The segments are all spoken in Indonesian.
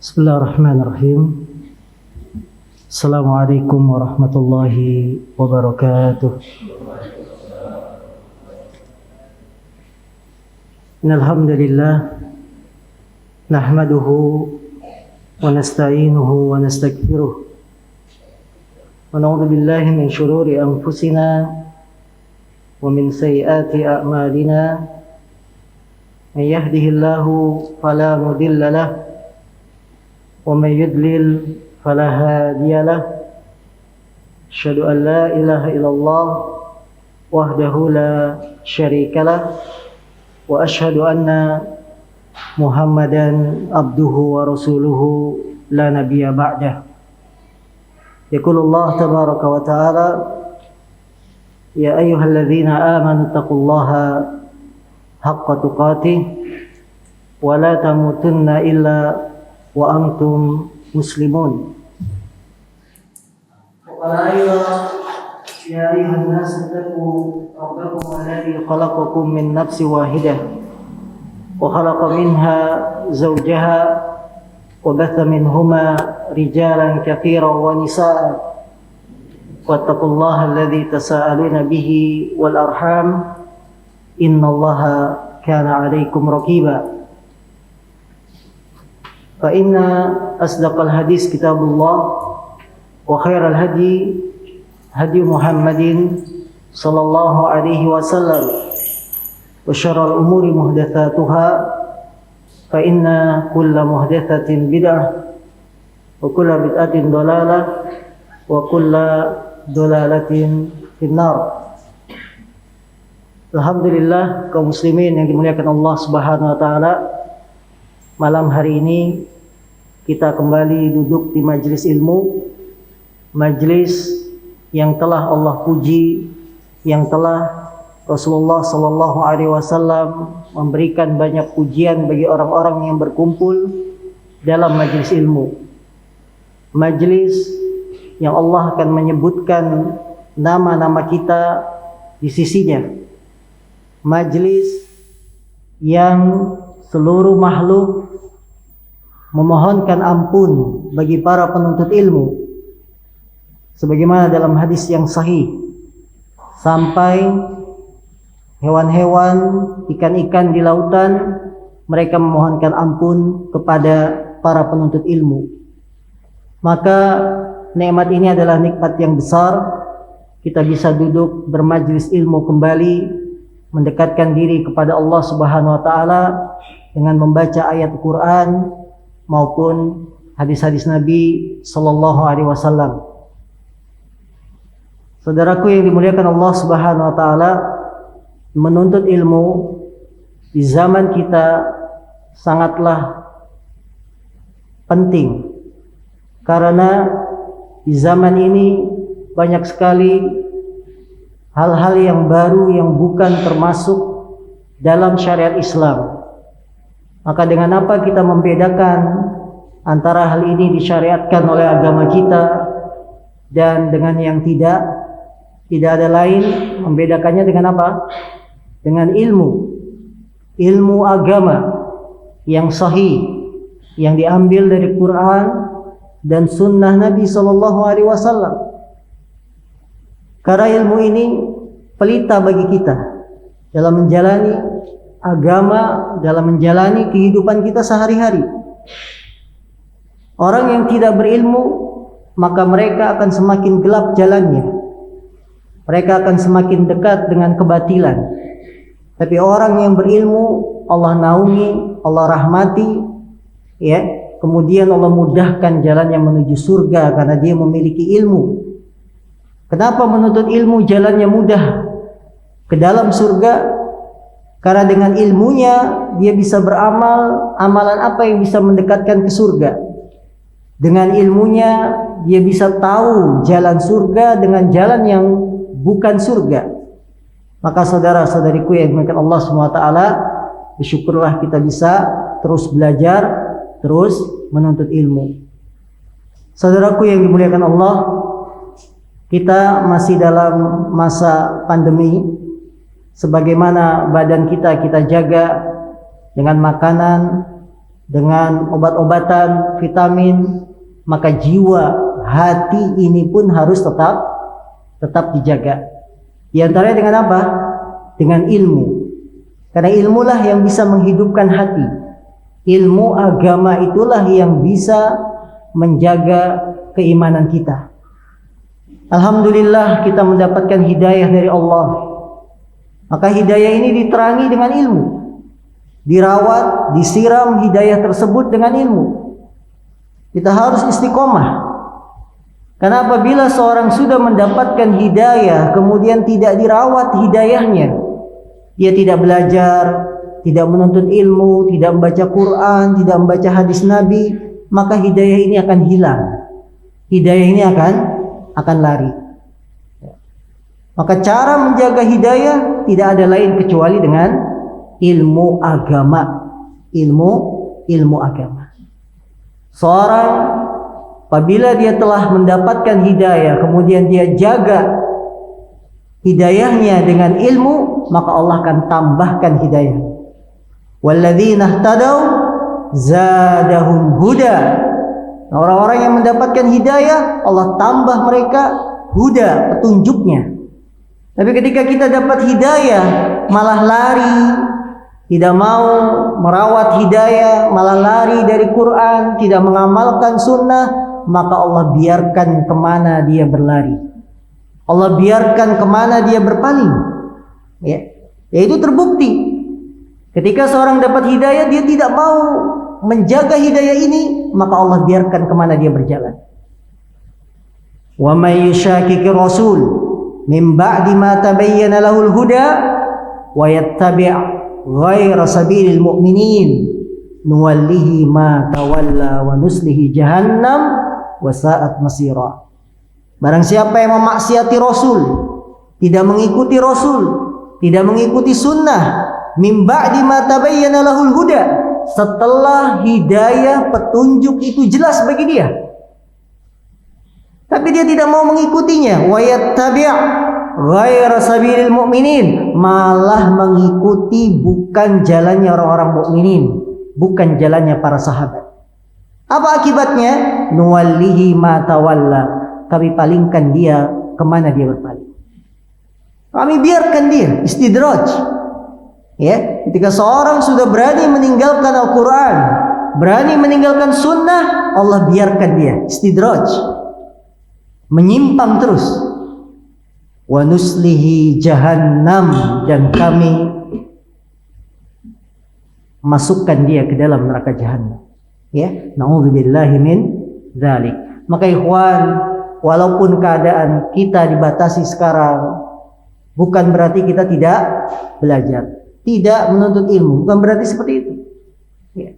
Bismillahirrahmanirrahim. Assalamualaikum warahmatullahi wabarakatuh. Innalhamdulillah nahmaduhu wa nasta'inuhu wa nastaghfiruh wa na'udzu billahi min shururi anfusina wa min sayyiati a'malina. Man yahdihillahu fala mudilla lahu wa man yudlil fala hadiya lahu. Asyhadu an la ilaha illallah wahdahu la syarika lah wa asyhadu anna Muhammadan abduhu wa rasuluhu la nabiyya ba'dah. Yaqulullah tabaraka wa ta'ala ya ayyuhalladzina amanu taqullaha haqqa tuqatih wa la tamutunna illa wa antum muslimun. Qala ya ayuhan nas taqu rabbakum alladhi khalaqakum min nafsin wahidah wa khalaqa minha zawjaha wa batha minhuma rijalan katsiran wa nisaa wattaqullaha alladhi tasaaluna bihi wal arham innallaha kana 'alaikum raqiba. Fa inna asdaqal hadis kitabullah wa khairal hadi hadi Muhammadin sallallahu alaihi wasallam wa syarrul umuri muhdatsatuha fa inna kulla muhdatsatin bid'ah wa kulla bid'atin dhalalah wa kulla dhalalatin finnar. Alhamdulillah kaum muslimin yang dimuliakan Allah Subhanahu wa taala, malam hari ini kita kembali duduk di majelis ilmu, majelis yang telah Allah puji, yang telah Rasulullah sallallahu alaihi wasallam memberikan banyak pujian bagi orang-orang yang berkumpul dalam majelis ilmu. Majelis yang Allah akan menyebutkan nama-nama kita di sisinya. Majelis yang seluruh makhluk memohonkan ampun bagi para penuntut ilmu, sebagaimana dalam hadis yang sahih, sampai hewan-hewan, ikan-ikan di lautan mereka memohonkan ampun kepada para penuntut ilmu. Maka nikmat ini adalah nikmat yang besar. Kita bisa duduk bermajlis ilmu kembali, mendekatkan diri kepada Allah Subhanahu wa taala dengan membaca ayat Quran maupun hadis-hadis Nabi sallallahu alaihi wasallam. Saudaraku yang dimuliakan Allah Subhanahu wa taala, menuntut ilmu di zaman kita sangatlah penting, karena di zaman ini banyak sekali hal-hal yang baru yang bukan termasuk dalam syariat Islam. Maka dengan apa kita membedakan antara hal ini disyariatkan oleh agama kita dan dengan yang tidak? Tidak ada lain membedakannya dengan apa? Dengan ilmu. Ilmu agama yang sahih, yang diambil dari Quran dan sunnah Nabi sallallahu alaihi wasallam. Karena ilmu ini pelita bagi kita dalam menjalani agama, dalam menjalani kehidupan kita sehari-hari. Orang yang tidak berilmu, maka mereka akan semakin gelap jalannya. Mereka akan semakin dekat dengan kebatilan. Tapi orang yang berilmu, Allah naungi, Allah rahmati, ya. Kemudian Allah mudahkan jalannya menuju surga karena dia memiliki ilmu. Kenapa menuntut ilmu jalannya mudah ke dalam surga? Karena dengan ilmunya dia bisa beramal amalan apa yang bisa mendekatkan ke surga. Dengan ilmunya dia bisa tahu jalan surga dengan jalan yang bukan surga. Maka saudara-saudariku yang dimuliakan Allah SWT, bersyukurlah kita bisa terus belajar, terus menuntut ilmu. Saudaraku yang dimuliakan Allah, kita masih dalam masa pandemi. Sebagaimana badan kita jaga dengan makanan, dengan obat-obatan, vitamin, maka jiwa, hati ini pun harus tetap dijaga. Di antaranya dengan apa? Dengan ilmu. Karena ilmulah yang bisa menghidupkan hati. Ilmu agama itulah yang bisa menjaga keimanan kita. Alhamdulillah kita mendapatkan hidayah dari Allah. Maka hidayah ini diterangi dengan ilmu. Dirawat, disiram hidayah tersebut dengan ilmu. Kita harus istiqomah. Karena apabila seorang sudah mendapatkan hidayah, kemudian tidak dirawat hidayahnya, dia tidak belajar, tidak menuntut ilmu, tidak membaca Quran, tidak membaca hadis Nabi, maka hidayah ini akan hilang. Hidayah ini akan lari. Maka cara menjaga hidayah tidak ada lain kecuali dengan ilmu agama. Ilmu agama. Seorang apabila dia telah mendapatkan hidayah, kemudian dia jaga hidayahnya dengan ilmu, maka Allah akan tambahkan hidayah. Walladzina ihtadaw zadahum huda. Orang-orang yang mendapatkan hidayah, Allah tambah mereka huda, petunjuknya. Tapi ketika kita dapat hidayah, malah lari, tidak mau merawat hidayah, malah lari dari Quran, tidak mengamalkan sunnah, maka Allah biarkan kemana dia berlari. Allah biarkan kemana dia berpaling. Yaitu terbukti. Ketika seorang dapat hidayah, dia tidak mau menjaga hidayah ini, maka Allah biarkan kemana dia berjalan. Wa may yushaqiqir rasul min ba'di ma tabayyana lahul huda wa yattabi' ghayra sabilil mu'minin nuwallihi ma tawalla wa nuslihi jahannam wa sa'at masira. Barang siapa yang memaksiati Rasul, tidak mengikuti Rasul, tidak mengikuti sunnah, min ba'di ma tabayyana lahul huda, setelah hidayah petunjuk itu jelas bagi dia, tapi dia tidak mau mengikutinya, wa yattabi' ghayra sabilil mu'minin, malah mengikuti bukan jalannya orang-orang mukminin, bukan jalannya para sahabat. Apa akibatnya? Nuwallihi ma tawalla, kami palingkan dia kemana dia berpaling. Kami biarkan dia istidraj. Ya, ketika seorang sudah berani meninggalkan Al-Quran, berani meninggalkan sunnah, Allah biarkan dia istidraj, menyimpang terus. Wa nuslihi jahannam, dan kami masukkan dia ke dalam neraka jahannam. Ya, na'udzubillahi min dzalik. Maka ikhwan, walaupun keadaan kita dibatasi sekarang, bukan berarti kita tidak belajar, tidak menuntut ilmu, bukan berarti seperti itu. Ya.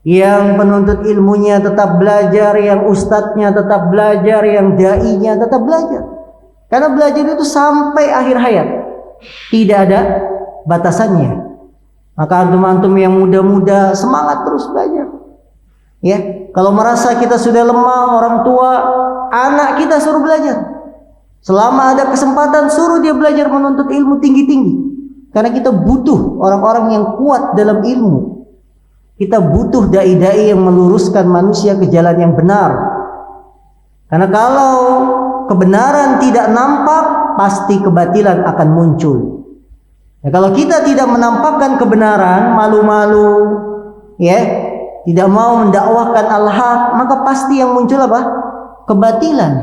Yang penuntut ilmunya tetap belajar, yang ustadznya tetap belajar, yang dai-nya tetap belajar. Karena belajar itu sampai akhir hayat, tidak ada batasannya. Maka antum-antum yang muda-muda semangat terus belajar. Ya, kalau merasa kita sudah lemah, orang tua, anak kita suruh belajar. Selama ada kesempatan, suruh dia belajar menuntut ilmu tinggi-tinggi. Karena kita butuh orang-orang yang kuat dalam ilmu. Kita butuh dai-dai yang meluruskan manusia ke jalan yang benar. Karena kalau kebenaran tidak nampak, pasti kebatilan akan muncul. Ya, kalau kita tidak menampakkan kebenaran, malu-malu, ya, tidak mau mendakwahkan al-haq, maka pasti yang muncul apa? Kebatilan.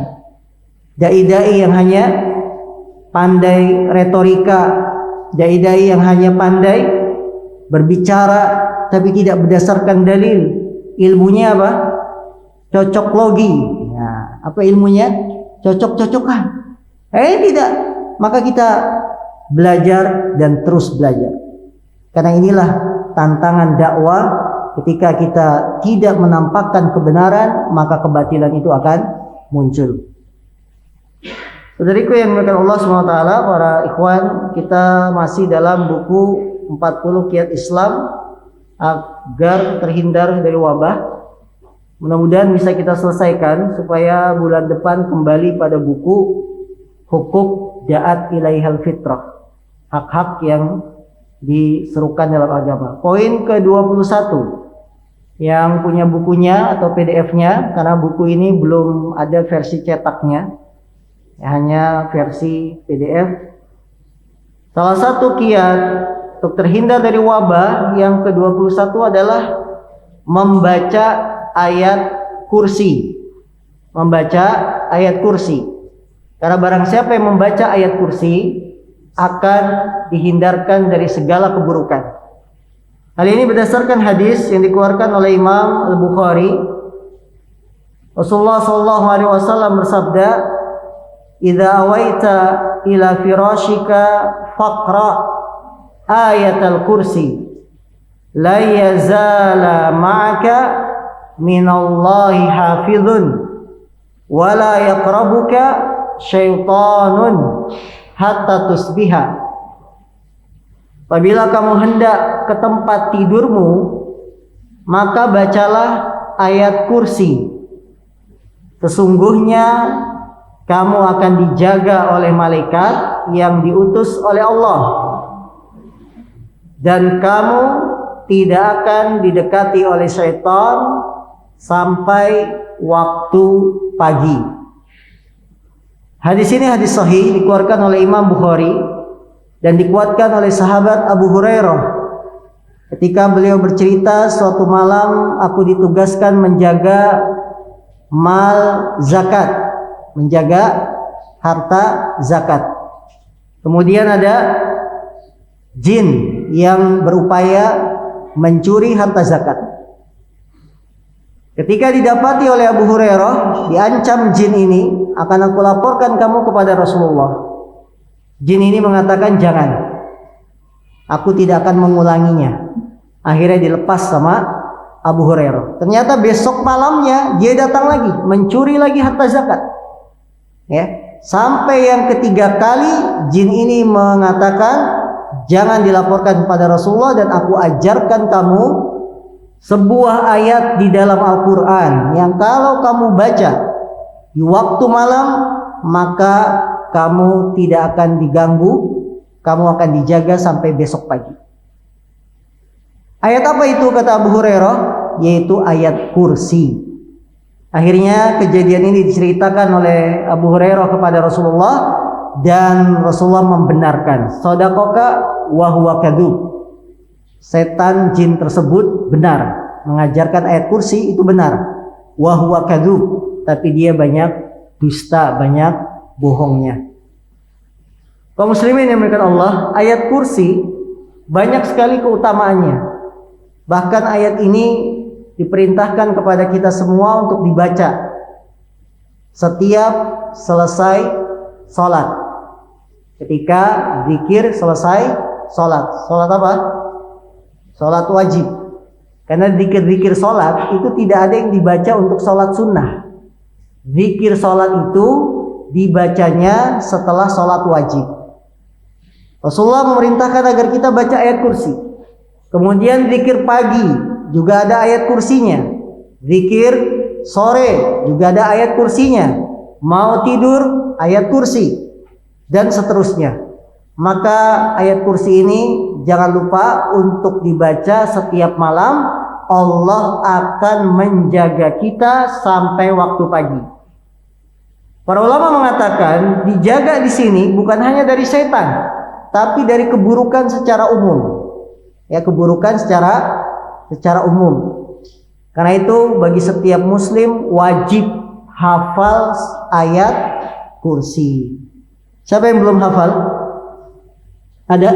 Dai-dai yang hanya pandai retorika, dai-dai yang hanya pandai berbicara tapi tidak berdasarkan dalil. Ilmunya apa? Cocok logi. Nah, apa ilmunya? Cocok-cocokan. Tidak. Maka kita belajar dan terus belajar. Karena inilah tantangan dakwah. Ketika kita tidak menampakkan kebenaran, maka kebatilan itu akan muncul. Saudariku yang dimuliakan Allah SWT, para ikhwan, kita masih dalam buku 40 Kiat Islam agar terhindar dari wabah. Mudah-mudahan bisa kita selesaikan supaya bulan depan kembali pada buku Hukuk Da'at Ilaihal Fitrah, hak-hak yang diserukan dalam agama. Poin ke-21, Yang punya bukunya atau PDF-nya, karena buku ini belum ada versi cetaknya, hanya versi PDF. Salah satu kiat untuk terhindar dari wabah yang ke-21 adalah membaca ayat kursi. Membaca ayat kursi. Karena barang siapa yang membaca ayat kursi akan dihindarkan dari segala keburukan. Hal ini berdasarkan hadis yang dikeluarkan oleh Imam Al-Bukhari. Rasulullah SAW bersabda, "Idza awaita ila firashika faqra ayat al-kursi, la yazala ma'aka minallahi hafizun, wa la yaqrabuka syaitanun hatta tusbiha." Apabila kamu hendak ke tempat tidurmu, maka bacalah ayat kursi. Sesungguhnya kamu akan dijaga oleh malaikat yang diutus oleh Allah, dan kamu tidak akan didekati oleh syaitan sampai waktu pagi. Hadis ini hadis sahih, dikeluarkan oleh Imam Bukhari dan dikuatkan oleh sahabat Abu Hurairah ketika beliau bercerita, suatu malam aku ditugaskan menjaga mal zakat, menjaga harta zakat. Kemudian ada jin yang berupaya mencuri harta zakat. Ketika didapati oleh Abu Hurairah, diancam jin ini, akan aku laporkan kamu kepada Rasulullah. Jin ini mengatakan, jangan, aku tidak akan mengulanginya. Akhirnya dilepas sama Abu Hurairah. Ternyata besok malamnya dia datang lagi, mencuri lagi harta zakat. Ya, sampai yang ketiga kali jin ini mengatakan, jangan dilaporkan kepada Rasulullah, dan aku ajarkan kamu sebuah ayat di dalam Al-Quran yang kalau kamu baca di waktu malam, maka kamu tidak akan diganggu, kamu akan dijaga sampai besok pagi. Ayat apa itu, kata Abu Hurairah? Yaitu ayat kursi. Akhirnya kejadian ini diceritakan oleh Abu Hurairah kepada Rasulullah, dan Rasulullah membenarkan. Shadaqaka wa huwa kadzub. Setan jin tersebut benar, mengajarkan ayat kursi itu benar. Wa huwa kadzub, tapi dia banyak dusta, banyak bohongnya. Kaum muslimin yang dimuliakan Allah, ayat kursi banyak sekali keutamaannya. Bahkan ayat ini diperintahkan kepada kita semua untuk dibaca setiap selesai sholat. Ketika zikir selesai sholat. Sholat apa? Sholat wajib. Karena zikir-zikir sholat itu tidak ada yang dibaca untuk sholat sunnah. Zikir sholat itu dibacanya setelah sholat wajib. Rasulullah memerintahkan agar kita baca ayat kursi. Kemudian zikir pagi juga ada ayat kursinya. Zikir sore juga ada ayat kursinya. Mau tidur ayat kursi, dan seterusnya. Maka ayat kursi ini jangan lupa untuk dibaca setiap malam. Allah akan menjaga kita sampai waktu pagi. Para ulama mengatakan dijaga di sini bukan hanya dari setan, tapi dari keburukan secara umum. Ya, keburukan secara umum. Karena itu bagi setiap muslim wajib hafal ayat kursi. Siapa yang belum hafal? Ada?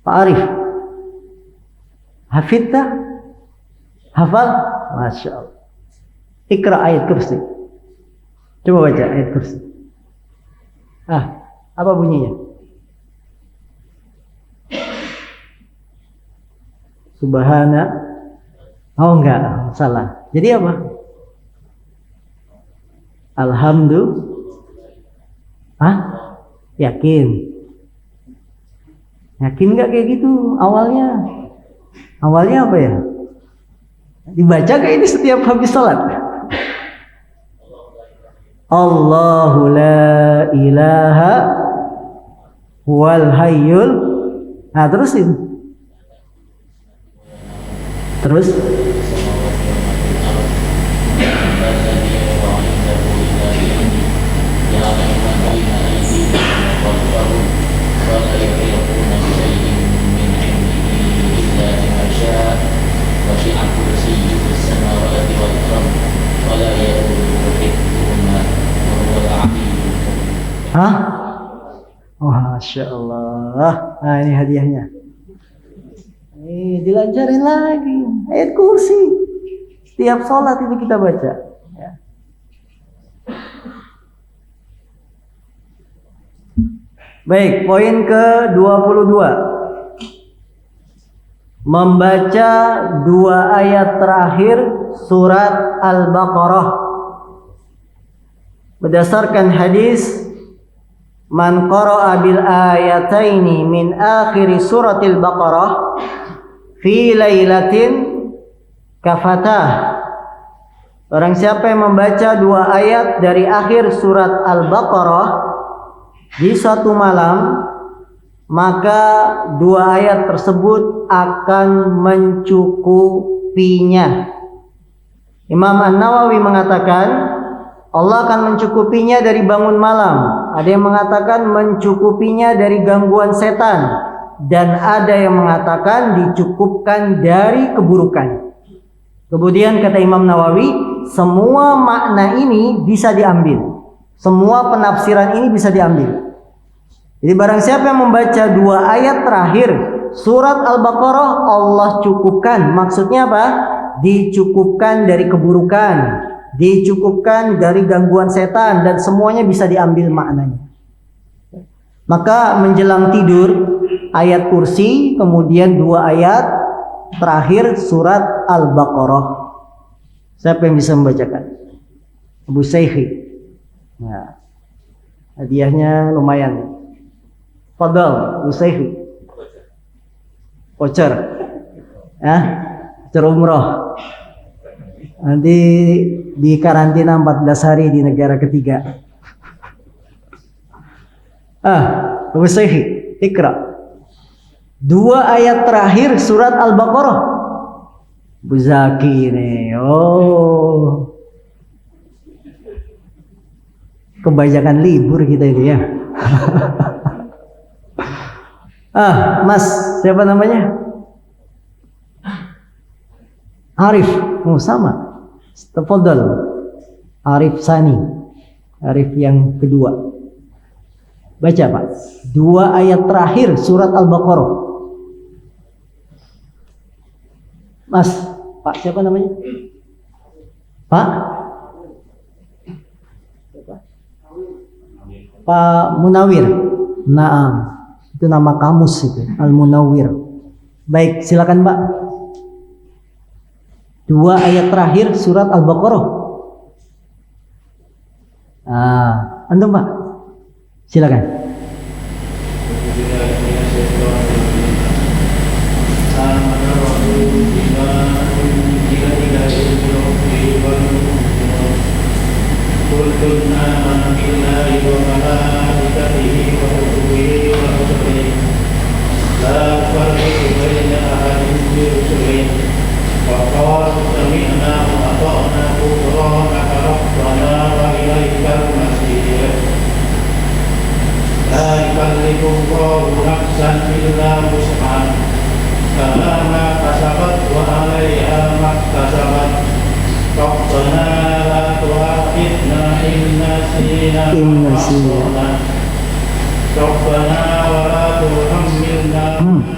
Pak Arif? Hafidta? Hafal? Masya Allah. Ikra ayat kursi. Coba baca ayat kursi. Apa bunyinya? Subhana. Oh enggak, salah. Jadi apa? Alhamdulillah. Yakin? Yakin enggak kayak gitu awalnya? Awalnya apa ya? Dibaca kayak ini setiap habis salat. Allahu la ilaha wal hayyul. Terusin. Terus hah? Oh, Masya Allah. Nah, ini hadiahnya. Dilancarin lagi. Ayat kursi. Setiap sholat itu kita baca. Ya. Baik, poin ke-22. Membaca 2 ayat terakhir surat Al-Baqarah. Berdasarkan hadis, man qara'a bil ayataini min akhir suratil Baqarah fi lailatin kafatah. Barang siapa yang membaca 2 ayat dari akhir surat Al-Baqarah di suatu malam, maka 2 ayat tersebut akan mencukupinya. Imam An-Nawawi mengatakan Allah akan mencukupinya dari bangun malam. Ada yang mengatakan mencukupinya dari gangguan setan, dan ada yang mengatakan dicukupkan dari keburukan. Kemudian kata Imam Nawawi, semua makna ini bisa diambil. Semua penafsiran ini bisa diambil. Jadi barang siapa yang membaca 2 ayat terakhir surat Al-Baqarah, Allah cukupkan. Maksudnya apa? Dicukupkan dari keburukan, dicukupkan dari gangguan setan, dan semuanya bisa diambil maknanya. Maka menjelang tidur ayat kursi, kemudian 2 ayat terakhir surat Al-Baqarah. Siapa yang bisa membacakan? Abu Saifi. Nah, hadiahnya lumayan. Fadal, Abu Saifi. Voucher. Voucher umroh. Nanti di karantina 14 hari di negara ketiga. Abu Saifi, ikra. 2 ayat terakhir surat Al-Baqarah. Bu Zaki nih. Oh. Kebanyakan libur kita itu ya. Mas, siapa namanya? Arif. Oh, sama. Tafadhal. Arif Sani. Arif yang kedua. Baca, Pak. 2 ayat terakhir surat Al-Baqarah. Mas, Pak siapa namanya? Pak? Pak Munawir. Naam. Itu nama kamus itu, Al-Munawwir. Baik, silakan Mbak. 2 ayat terakhir surat Al-Baqarah. Antum Mbak. Silakan.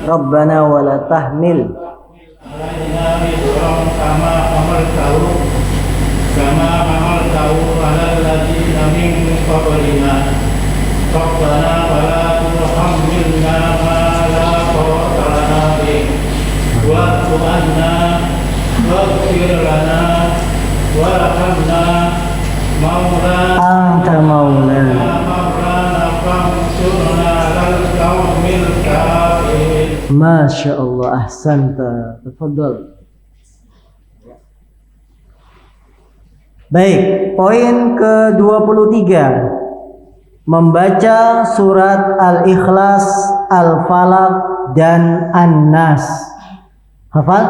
Rabbana wa la tahmil kama amaltahu ala alladziina min qablina Rabbana wa la tuhammilna ma la taqata lana bihi wa'fu 'anna waghfir lana warhamna maulana anta maulana fansurna 'alal qaumil kafirin. Masya Allah, ahsanta. Tafadhal. Baik, poin ke-23. Membaca surat Al-Ikhlas, Al-Falaq, dan An-Nas. Hafal?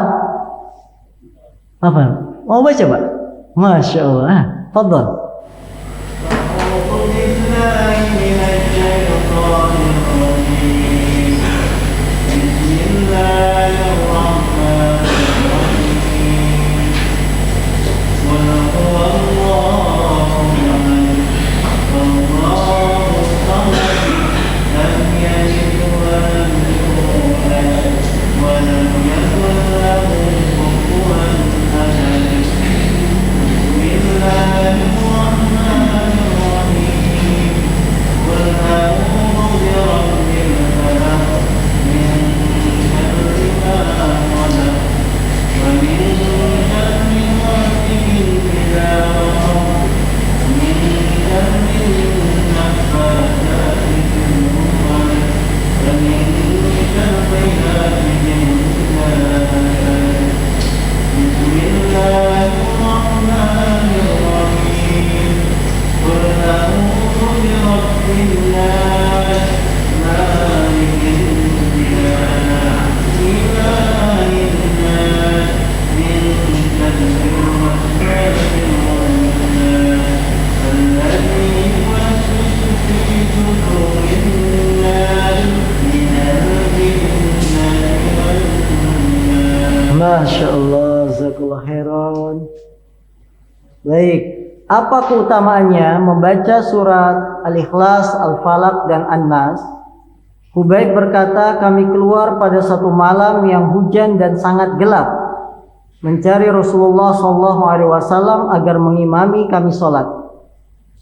Apa? Mau baca, Pak? Masya Allah. Fadhal. Masya Allah, jazakallah khairan. Baik, apa keutamaannya membaca surat Al-Ikhlas, Al-Falaq, dan An-Nas? Hubayb berkata, kami keluar pada satu malam yang hujan dan sangat gelap, mencari Rasulullah SAW agar mengimami kami sholat.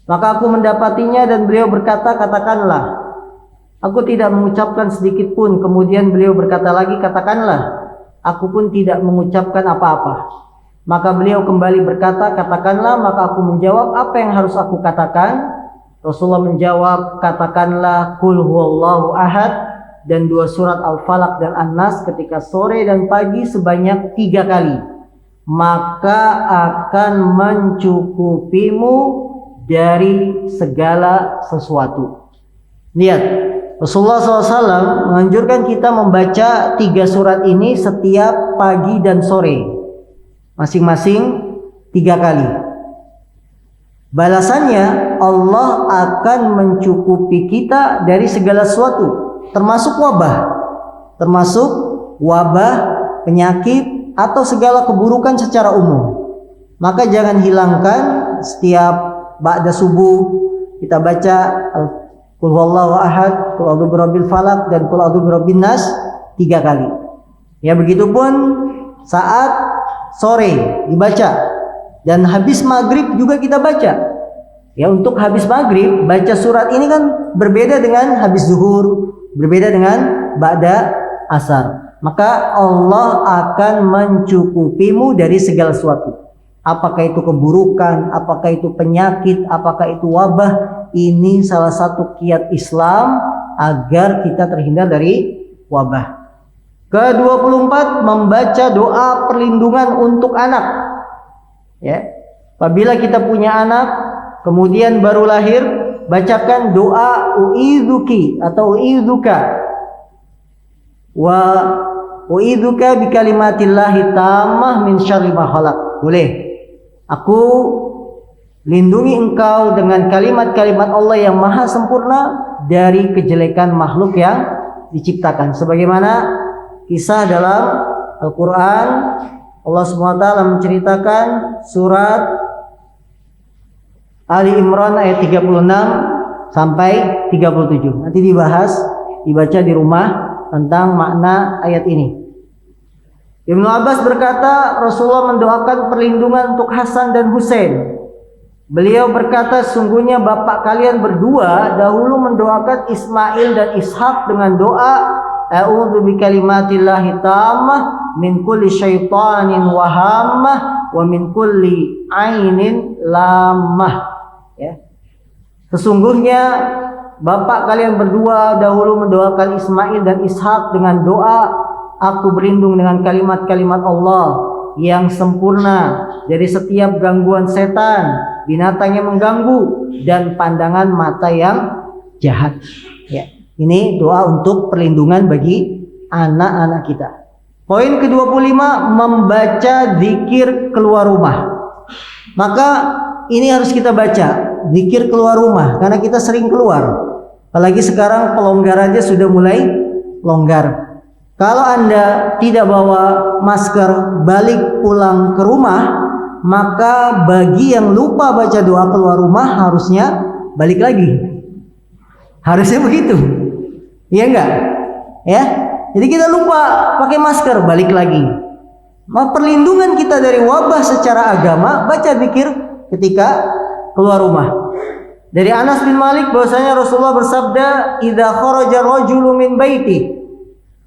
Maka aku mendapatinya dan beliau berkata, katakanlah. Aku tidak mengucapkan sedikit pun. Kemudian beliau berkata lagi, katakanlah. Aku pun tidak mengucapkan apa-apa. Maka beliau kembali berkata, katakanlah. Maka aku menjawab, apa yang harus aku katakan? Rasulullah menjawab, katakanlah Qul huwallahu ahad dan 2 surat Al-Falaq dan An-Nas ketika sore dan pagi sebanyak 3 kali. Maka akan mencukupimu dari segala sesuatu. Lihat, Rasulullah SAW menganjurkan kita membaca 3 surat ini setiap pagi dan sore, masing-masing 3 kali. Balasannya Allah akan mencukupi kita dari segala sesuatu, termasuk wabah, penyakit, atau segala keburukan secara umum. Maka jangan hilangkan setiap ba'da subuh kita baca Qul huwallahu ahad, Qul a'udzu birabbil falaq, dan Qul a'udzu birabbin nas 3 kali. Ya, begitupun saat sore dibaca, dan habis maghrib juga kita baca. Ya, untuk habis maghrib baca surat ini kan berbeda dengan habis zuhur, berbeda dengan ba'da asar. Maka Allah akan mencukupimu dari segala sesuatu. Apakah itu keburukan, apakah itu penyakit, apakah itu wabah. Ini salah satu kiat Islam agar kita terhindar dari wabah. Ke-24, membaca doa perlindungan untuk anak. Ya, apabila kita punya anak, kemudian baru lahir, bacakan doa u'idzuki atau u'idzuka wa u'idzuka bi kalimatillahi tammah min syarri ma khalaq. Boleh. Aku lindungi engkau dengan kalimat-kalimat Allah yang maha sempurna dari kejelekan makhluk yang diciptakan. Sebagaimana kisah dalam Al-Quran, Allah SWT menceritakan surat Ali Imran ayat 36 sampai 37. Nanti dibaca di rumah tentang makna ayat ini. Ibnu Abbas berkata, Rasulullah mendoakan perlindungan untuk Hasan dan Husain. Beliau berkata, sungguhnya bapak kalian berdua dahulu mendoakan Ismail dan Ishak dengan doa a'udzu bikalimatillahi tammah min kulli syaitanin wa hammah wa min kulli ainin lamah. Ya. Sesungguhnya bapak kalian berdua dahulu mendoakan Ismail dan Ishak dengan doa, aku berlindung dengan kalimat-kalimat Allah yang sempurna dari setiap gangguan setan, binatang yang mengganggu, dan pandangan mata yang jahat. Ya, ini doa untuk perlindungan bagi anak-anak kita. Poin ke-25, membaca zikir keluar rumah. Maka ini harus kita baca, zikir keluar rumah, karena kita sering keluar. Apalagi sekarang pelonggarannya sudah mulai longgar. Kalau Anda tidak bawa masker, balik pulang ke rumah, maka bagi yang lupa baca doa keluar rumah harusnya balik lagi. Harusnya begitu. Iya enggak? Ya. Jadi kita lupa pakai masker, balik lagi. Perlindungan kita dari wabah secara agama, baca zikir ketika keluar rumah. Dari Anas bin Malik bahwasanya Rasulullah bersabda, "Idza kharaja rajulu min baiti,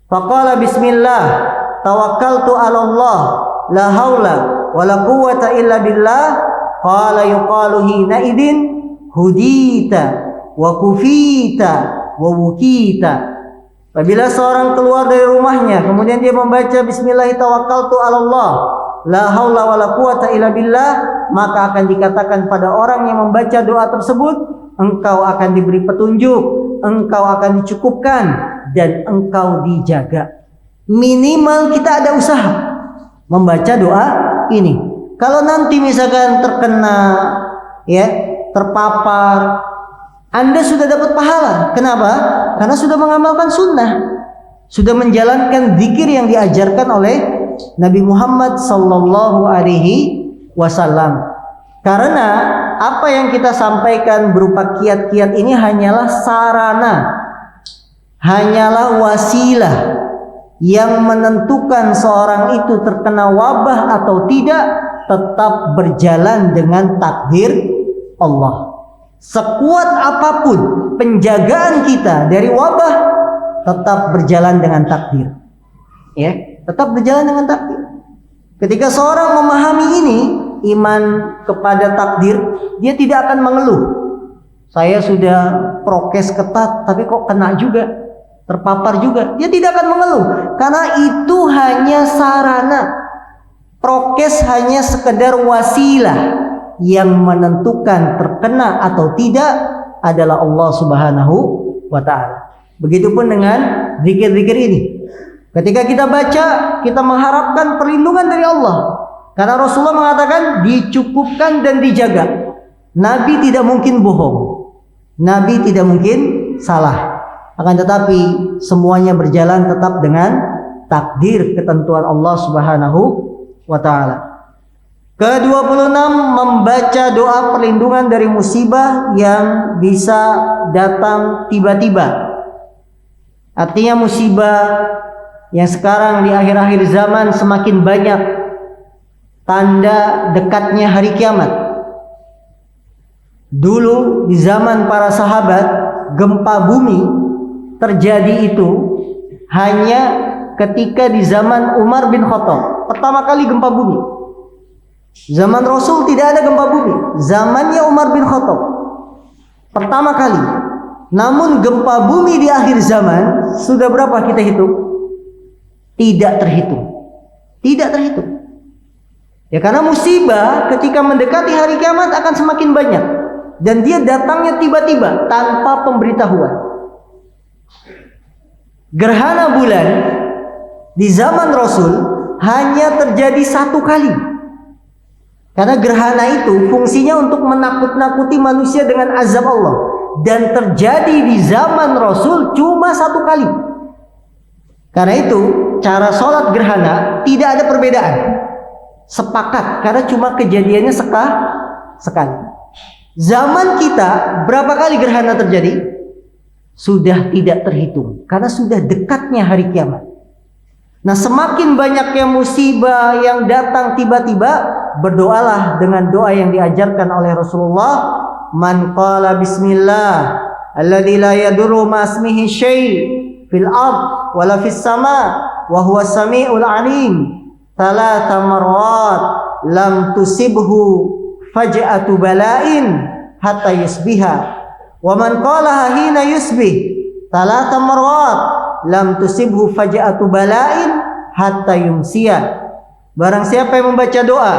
faqala bismillah, tawakkaltu 'ala Allah, la haula wa la quwwata illa billah, qala yuqalu hina idin hudita wa kufita wa wukita." Apabila seorang keluar dari rumahnya, kemudian dia membaca bismillah tawakkaltu 'ala Allah, la haula wala quwata illa billah, maka akan dikatakan pada orang yang membaca doa tersebut, engkau akan diberi petunjuk, engkau akan dicukupkan, dan engkau dijaga. Minimal kita ada usaha membaca doa ini. Kalau nanti misalkan terkena, ya, terpapar, Anda sudah dapat pahala. Kenapa? Karena sudah mengamalkan sunnah, sudah menjalankan zikir yang diajarkan oleh Nabi Muhammad sallallahu alaihi wasallam. Karena apa yang kita sampaikan berupa kiat-kiat ini hanyalah sarana, hanyalah wasilah yang menentukan seorang itu terkena wabah atau tidak, tetap berjalan dengan takdir Allah. Sekuat apapun penjagaan kita dari wabah, tetap berjalan dengan takdir. Ya, tetap berjalan dengan takdir. Ketika seorang memahami ini, iman kepada takdir, dia tidak akan mengeluh. Saya sudah prokes ketat, tapi kok kena juga, terpapar juga. Dia tidak akan mengeluh, karena itu hanya sarana. Prokes hanya sekedar wasilah. Yang menentukan terkena atau tidak adalah Allah Subhanahu wa ta'ala. Begitupun dengan zikir-zikir ini. Ketika kita baca, kita mengharapkan perlindungan dari Allah. Karena Rasulullah mengatakan dicukupkan dan dijaga. Nabi tidak mungkin bohong. Nabi tidak mungkin salah. Akan tetapi semuanya berjalan tetap dengan takdir ketentuan Allah Subhanahu wa ta'ala. Ke-26, membaca doa perlindungan dari musibah yang bisa datang tiba-tiba. Artinya musibah yang sekarang di akhir-akhir zaman semakin banyak tanda dekatnya hari kiamat. Dulu di zaman para sahabat, gempa bumi terjadi itu hanya ketika di zaman Umar bin Khattab. Pertama kali gempa bumi. Zaman Rasul tidak ada gempa bumi. Zamannya Umar bin Khattab pertama kali. Namun gempa bumi di akhir zaman sudah berapa kita hitung? Tidak terhitung. Tidak terhitung. Ya, karena musibah ketika mendekati hari kiamat akan semakin banyak. Dan dia datangnya tiba-tiba tanpa pemberitahuan. Gerhana bulan di zaman Rasul hanya terjadi satu kali. Karena gerhana itu fungsinya untuk menakut-nakuti manusia dengan azab Allah. Dan terjadi di zaman Rasul cuma satu kali. Karena itu cara sholat gerhana tidak ada perbedaan. Sepakat, karena cuma kejadiannya sekali. Zaman kita berapa kali gerhana terjadi? Sudah tidak terhitung. Karena sudah dekatnya hari kiamat. Nah, semakin banyaknya musibah yang datang tiba-tiba, berdoalah dengan doa yang diajarkan oleh Rasulullah. Man qala bismillah alladzi la yadurru ma ismihi syai' fil ard wala fis sama wa huwa samiul alim thalatha marrat lam tusibhu faj'atu bala'in hatta yusbiha wa man qala hina yusbih thalatha marrat lam tusibhu faj'atu bala'in hatta yumsiya. Barang siapa yang membaca doa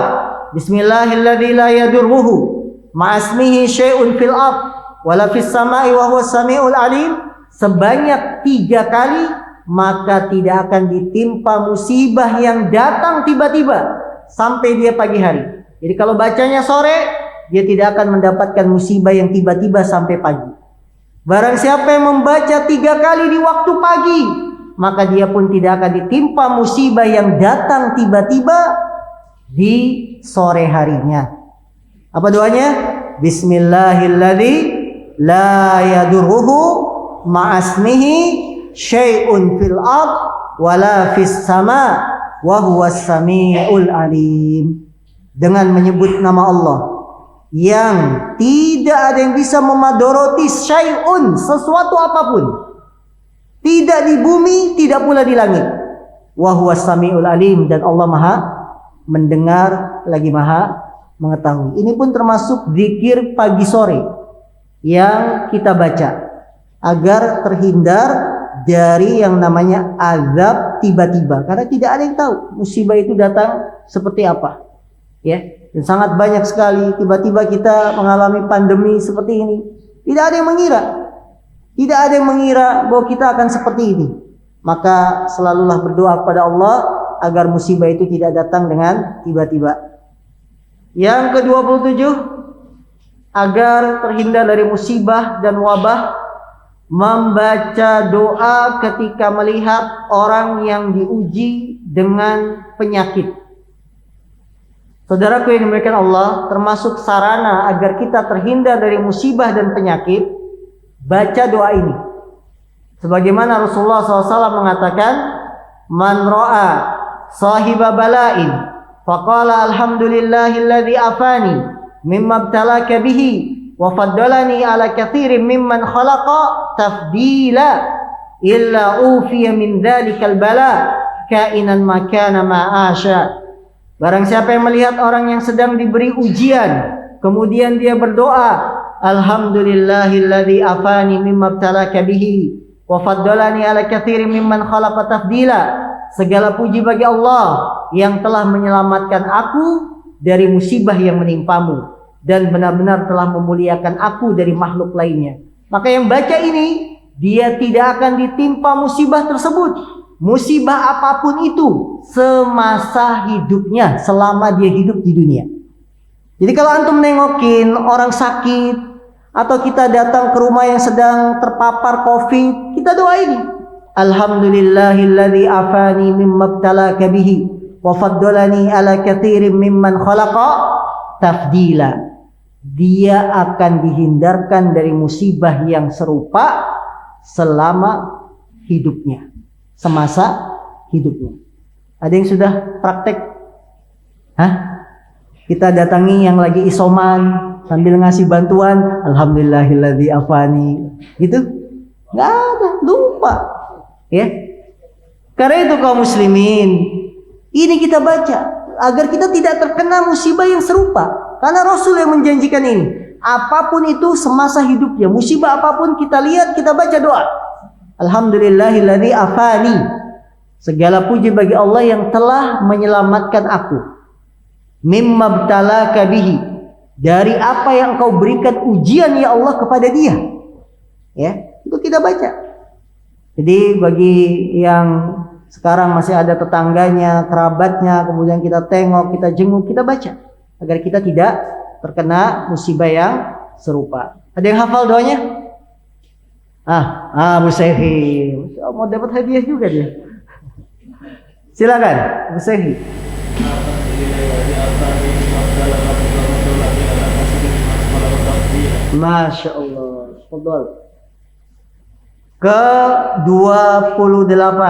bismillahilladzi la yadurruhu ma'asmihi syai'un fil ard wala fis sama'i wa huwas sami'ul alim sebanyak 3 kali, maka tidak akan ditimpa musibah yang datang tiba-tiba sampai dia pagi hari. Jadi kalau bacanya sore, dia tidak akan mendapatkan musibah yang tiba-tiba sampai pagi. Barang siapa yang membaca 3 kali di waktu pagi, maka dia pun tidak akan ditimpa musibah yang datang tiba-tiba di sore harinya. Apa doanya? Bismillahilladzi la yadurruhu ma'asmihi syai'un fil ard wala fis sama wa huwas samiul alim. Dengan menyebut nama Allah yang tidak ada yang bisa memadoroti syai'un, sesuatu apapun, tidak di bumi, tidak pula di langit. Wa huwas samiul alim, dan Allah Maha mendengar lagi Maha mengetahui. Ini pun termasuk zikir pagi sore yang kita baca agar terhindar dari yang namanya azab tiba-tiba, karena tidak ada yang tahu musibah itu datang seperti apa. Ya, dan sangat banyak sekali tiba-tiba kita mengalami pandemi seperti ini. Tidak ada yang mengira. Tidak ada yang mengira bahwa kita akan seperti ini. Maka selalulah berdoa kepada Allah agar musibah itu tidak datang dengan tiba-tiba. Yang ke-27, agar terhindar dari musibah dan wabah, membaca doa ketika melihat orang yang diuji dengan penyakit. Saudaraku yang dimuliakan Allah, termasuk sarana agar kita terhindar dari musibah dan penyakit, baca doa ini. Sebagaimana Rasulullah SAW mengatakan, man ra'a sahiba bala'in faqala alhamdulillahilladzi afani mimma ibtalaka bihi wa faddalani ala katsirin mimman khalaqa tafdila illa ufiya min dzalikal bala kainan makana ma'asha. Barang siapa yang melihat orang yang sedang diberi ujian, kemudian dia berdoa, alhamdulillahilladzi afani mimma ibtalaka bihi wa faddalani ala katsirin mimman khalaqa tafdila. Segala puji bagi Allah yang telah menyelamatkan aku dari musibah yang menimpamu dan benar-benar telah memuliakan aku dari makhluk lainnya. Maka yang baca ini, dia tidak akan ditimpa musibah tersebut, musibah apapun itu, semasa hidupnya, selama dia hidup di dunia. Jadi kalau antum nengokin orang sakit, atau kita datang ke rumah yang sedang terpapar COVID, kita doa ini, alhamdulillahilladzi afani mimma ibtalaka bihi wa faddalani ala katsirin mimman khalaqa tafdila. Dia akan dihindarkan dari musibah yang serupa selama hidupnya, semasa hidupnya. Ada yang sudah praktek? Kita datangi yang lagi isoman sambil ngasih bantuan, alhamdulillahilladzi afani, gitu? Nggak ada, lupa. Ya, karena itu kaum muslimin, ini kita baca agar kita tidak terkena musibah yang serupa. Karena Rasul yang menjanjikan ini, apapun itu semasa hidupnya, musibah apapun kita lihat, kita baca doa, alhamdulillahilladzi afani. Segala puji bagi Allah yang telah menyelamatkan aku. Mimma ibtalaka bihi, dari apa yang Engkau berikan ujian ya Allah kepada dia. Ya, itu kita baca. Jadi bagi yang sekarang masih ada tetangganya, kerabatnya, kemudian kita tengok, kita jenguk, kita baca agar kita tidak terkena musibah yang serupa. Ada yang hafal doanya? Bu Saifi, mau dapat hadiah juga dia. Silakan, Bu Saifi. Masya Allah. Fadhal. Ke-28.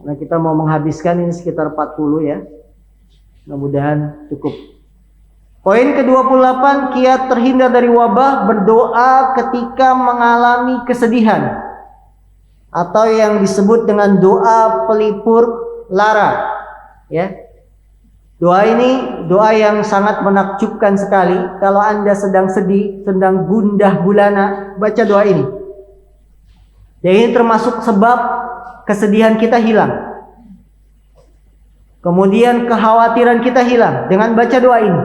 Nah, kita mau menghabiskan ini sekitar 40 ya. Mudah-mudahan cukup. Poin ke-28, kiat terhindar dari wabah, berdoa ketika mengalami kesedihan, atau yang disebut dengan doa pelipur lara. Ya. Doa ini doa yang sangat menakjubkan sekali. Kalau Anda sedang sedih, sedang gundah gulana, baca doa ini. Dan ini termasuk sebab kesedihan kita hilang. Kemudian kekhawatiran kita hilang dengan baca doa ini.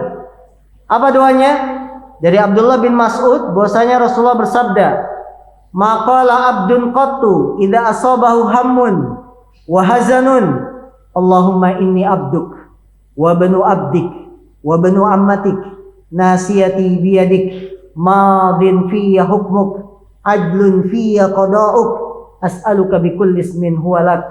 Apa doanya? Dari Abdullah bin Mas'ud, bahwasanya Rasulullah bersabda, Maqala abdun qattu idza asabahu hammun wa hazanun Allahumma inni abduk wa banu abdik wa banu ammatik nasiyati biyadik madin fiyya hukmuk adlun fiyya qada'uk as'aluka bikulli ismin huwa lak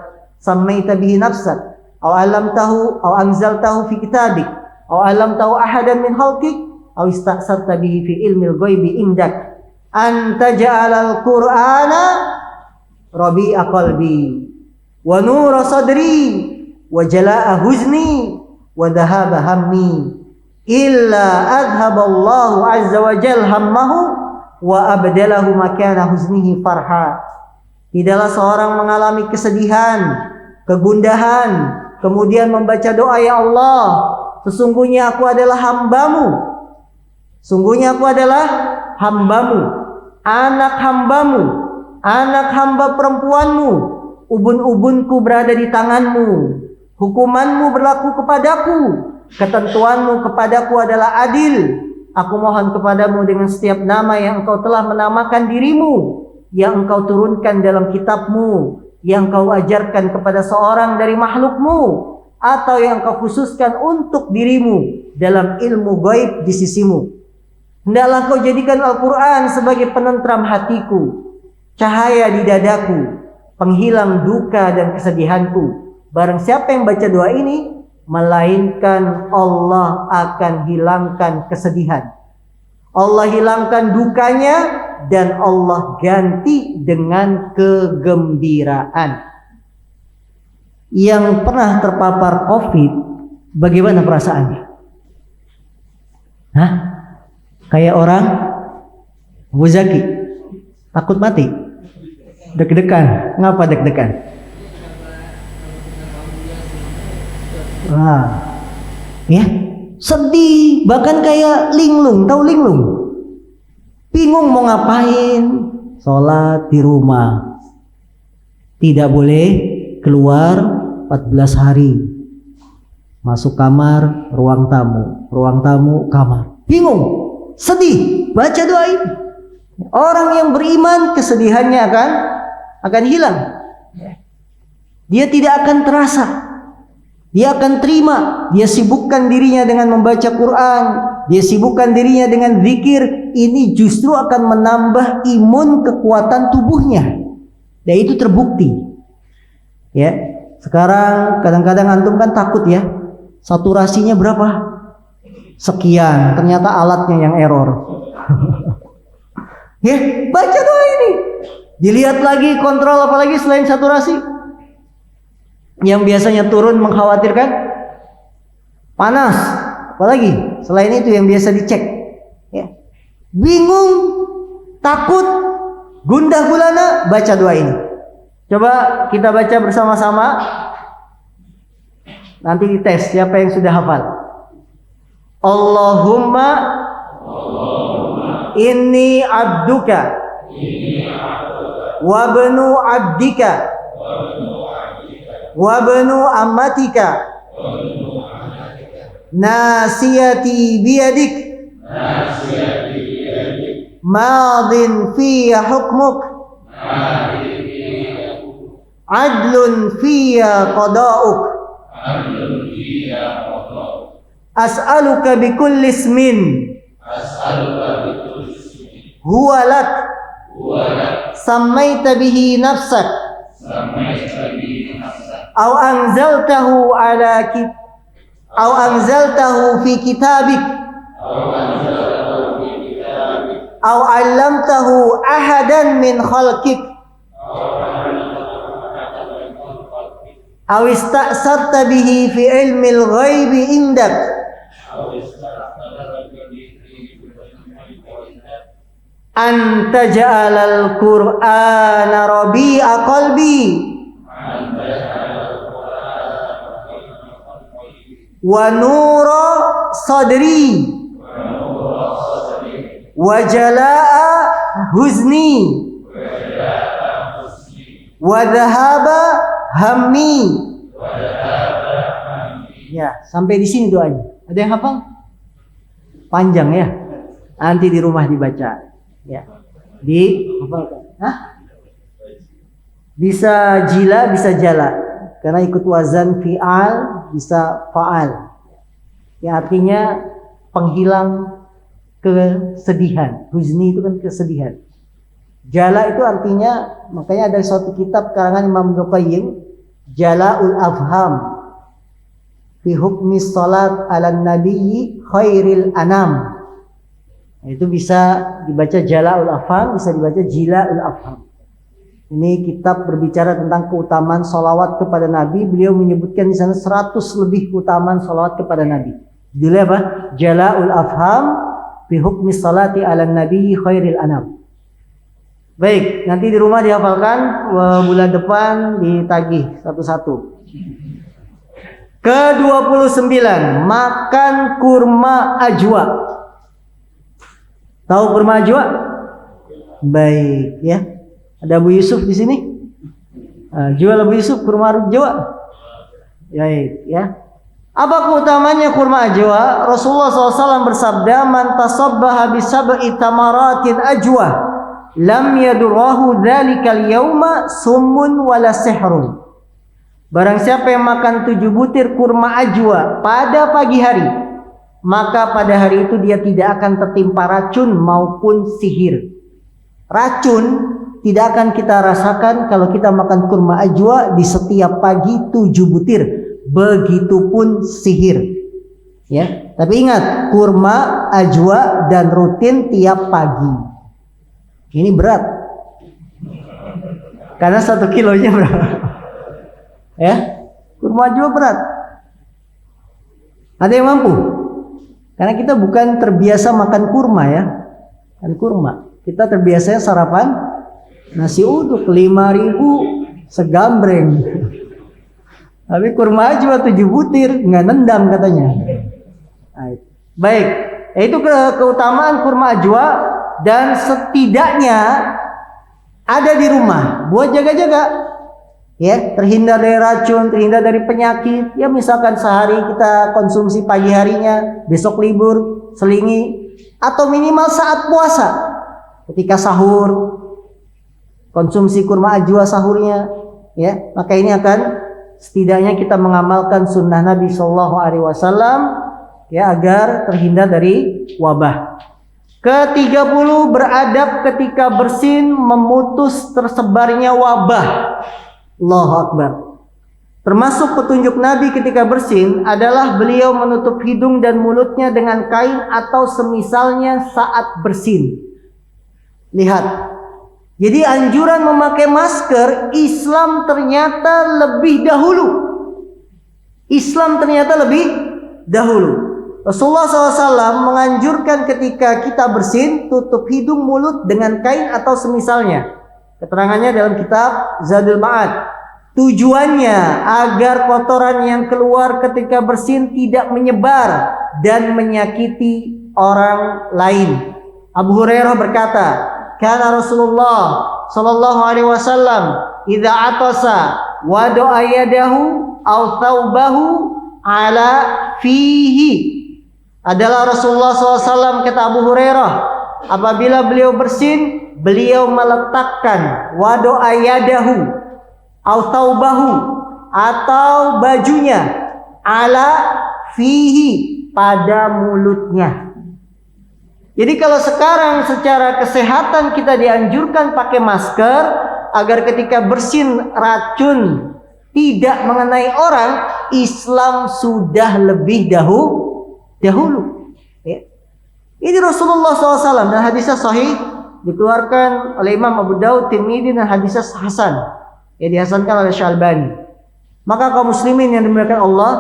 sammaita bihi nafsak aw alamtahu aw anzaltahu fi kitabik aw alamtahu ahadan min khalqik aw ista'sarta bihi fi ilmil ghaibi indak anta ja'alal qur'ana rabi'a qalbi wa nura sadri wa jala'a huzni wa dhahaba hammi illa adhaballahu azza wa jal hammahu wa abdalahu makana huznihi farha. Tidaklah seorang mengalami kesedihan, kegundahan, kemudian membaca doa, ya Allah, sesungguhnya aku adalah hambamu, sungguhnya aku adalah hambamu, anak hambamu, anak hamba perempuanmu, ubun-ubunku berada di tanganmu, hukumanmu berlaku kepadaku, ketentuanmu kepadaku adalah adil. Aku mohon kepadamu dengan setiap nama yang engkau telah menamakan dirimu, yang engkau turunkan dalam kitabmu, yang engkau ajarkan kepada seorang dari makhlukmu, atau yang engkau khususkan untuk dirimu dalam ilmu gaib di sisimu. Hendaklah kau jadikan Al-Quran sebagai penentram hatiku, cahaya di dadaku, penghilang duka dan kesedihanku. Barang siapa yang baca doa ini, melainkan Allah akan hilangkan kesedihan, Allah hilangkan dukanya, dan Allah ganti dengan kegembiraan. Yang pernah terpapar COVID, bagaimana perasaannya? Hah? Kayak orang Abu Zaki, takut mati, deg-degan. Ngapa deg-degan? Ya, sedih, bahkan kayak linglung. Tahu linglung? Bingung mau ngapain? Sholat di rumah, tidak boleh keluar 14 hari. Masuk kamar, ruang tamu, kamar. Bingung, sedih, baca doa ini. Orang yang beriman, kesedihannya akan hilang. Dia tidak akan terasa, dia akan terima. Dia sibukkan dirinya dengan membaca Quran, dia sibukkan dirinya dengan zikir. Ini justru akan menambah imun kekuatan tubuhnya, dan itu terbukti. Ya, sekarang kadang-kadang antum kan takut ya, saturasinya berapa? Sekian, ternyata alatnya yang error. Ya, baca doa ini. Dilihat lagi kontrol apalagi selain saturasi. Yang biasanya turun mengkhawatirkan, panas, apalagi selain itu yang biasa dicek. Ya. Bingung, takut, gundah gulana, baca doa ini. Coba kita baca bersama-sama. Nanti dites siapa yang sudah hafal. Allahumma inni abduka wa banu abdika wa banu ammatika nasiyati biyadik madin fiyya hukmuk adlun fiyya qada'uk as'aluka bikulli ismin huwa lak sammaita bihi nafsak aw anzaltahu fi kitabik aw 'allamtahu ahadan min khalqik aw ista'sarta bihi fi ilmil ghaibi indak anta ja'alal qur'ana rabi'a qalbi wa nura sadri wa jala'a huzni wa dhahaba hammi. Ya, sampai di sini doanya. Ada yang hafal? Panjang ya. Nanti di rumah dibaca. Ya. Di hafalkan. Hah? Bisa jila, bisa jala. Karena ikut wazan fi'al, bisa fa'al. Yang artinya penghilang kesedihan. Huzni itu kan kesedihan. Jala itu artinya, makanya ada suatu kitab karangan Imam Ibnu Qayyim, Jala'ul Afham fi hukmi salat ala nabiyyi khairil anam. Itu bisa dibaca Jala'ul Afham, bisa dibaca Jila'ul Afham. Ini kitab berbicara tentang keutamaan salawat kepada Nabi. Beliau menyebutkan di sana 100 lebih keutamaan salawat kepada Nabi. Judulnya apa? Jala'ul Afham fi hukmi salati ala nabiyyi khairil anam. Baik, nanti di rumah dihafalkan, bulan depan ditagih satu-satu. Ke-29, makan kurma ajwa. Tahu kurma ajwa? Baik, ya. Ada Abu Yusuf di sini? Jual Abu Yusuf kurma ajwa. Baik, ya. Apa keutamanya kurma ajwa? Rasulullah SAW bersabda, "Man tasabbaha bi sab'i tamaratin ajwa, lam yadurrahu dzalikal yauma summun wala sihrun." Barang siapa yang makan 7 butir kurma ajwa pada pagi hari, maka pada hari itu dia tidak akan tertimpa racun maupun sihir. Racun tidak akan kita rasakan kalau kita makan kurma ajwa di setiap pagi 7 butir. Begitupun sihir. Ya, tapi ingat, kurma ajwa dan rutin tiap pagi. Ini berat. Karena 1 kilonya berapa? Ya, kurma ajwa berat. Ada yang mampu? Karena kita bukan terbiasa makan kurma ya. Kan kurma. Kita terbiasa sarapan nasi uduk 5.000 segambreng. Tapi kurma ajwa 7 butir, nggak nendang katanya. Baik, itu keutamaan kurma ajwa. Dan setidaknya ada di rumah buat jaga-jaga, ya, terhindar dari racun, terhindar dari penyakit. Ya, misalkan sehari kita konsumsi pagi harinya, besok libur, selingi, atau minimal saat puasa, ketika sahur konsumsi kurma ajwa sahurnya, ya, maka ini akan setidaknya kita mengamalkan sunnah Nabi Shallallahu Alaihi Wasallam, ya, agar terhindar dari wabah. Ke-30, beradab ketika bersin memutus tersebarnya wabah. Allahu Akbar. Termasuk petunjuk Nabi ketika bersin adalah beliau menutup hidung dan mulutnya dengan kain atau semisalnya saat bersin. Lihat. Jadi anjuran memakai masker Islam ternyata lebih dahulu. Islam ternyata lebih dahulu. Rasulullah SAW menganjurkan ketika kita bersin, tutup hidung mulut dengan kain atau semisalnya. Keterangannya dalam kitab Zadul Ma'ad. Tujuannya agar kotoran yang keluar ketika bersin tidak menyebar dan menyakiti orang lain. Abu Hurairah berkata, "Kana Rasulullah sallallahu alaihi wasallam idza atasa wada'a yadahu aw thawbahu ala fihi." Adalah Rasulullah SAW, kata Abu Hurairah, apabila beliau bersin, beliau meletakkan wado'a yadahu au thawbahu, atau bajunya, ala fihi, pada mulutnya. Jadi kalau sekarang secara kesehatan kita dianjurkan pakai masker agar ketika bersin racun tidak mengenai orang, Islam sudah lebih dahulu. Ya. Ini Rasulullah SAW, dan hadisnya sahih, dikeluarkan oleh Imam Abu Daud, Tirmidzi, dan hadisnya hasan, ya, dihasankan oleh Syalbani. Maka kaum muslimin yang dimuliakan Allah,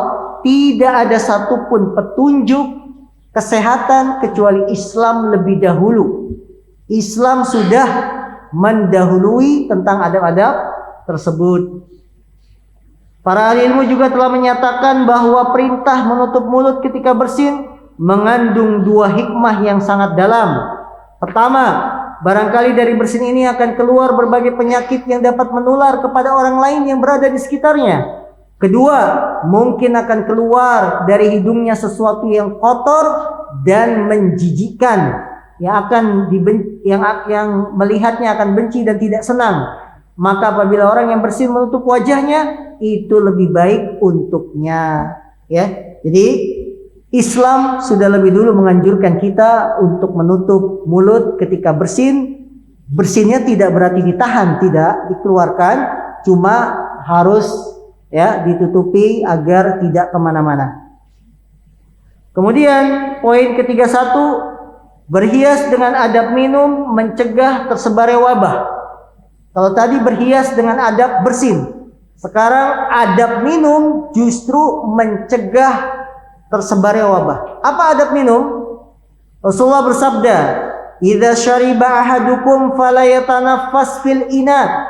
tidak ada satupun petunjuk kesehatan kecuali Islam lebih dahulu. Islam sudah mendahului tentang adab-adab tersebut. Para ahli ilmu juga telah menyatakan bahwa perintah menutup mulut ketika bersin mengandung 2 hikmah yang sangat dalam. Pertama, barangkali dari bersin ini akan keluar berbagai penyakit yang dapat menular kepada orang lain yang berada di sekitarnya. Kedua, mungkin akan keluar dari hidungnya sesuatu yang kotor dan menjijikkan yang melihatnya akan benci dan tidak senang. Maka apabila orang yang bersin menutup wajahnya, itu lebih baik untuknya. Ya, jadi Islam sudah lebih dulu menganjurkan kita untuk menutup mulut ketika bersin. Bersinnya tidak berarti ditahan, tidak dikeluarkan, cuma harus ditutupi agar tidak kemana-mana. Kemudian poin ketiga, berhias dengan adab minum mencegah tersebarnya wabah. Kalau tadi berhias dengan adab bersin, sekarang adab minum justru mencegah tersebarnya wabah. Apa adab minum? Rasulullah bersabda, "Idza syariba ahadukum fala yatanaffas fil ina."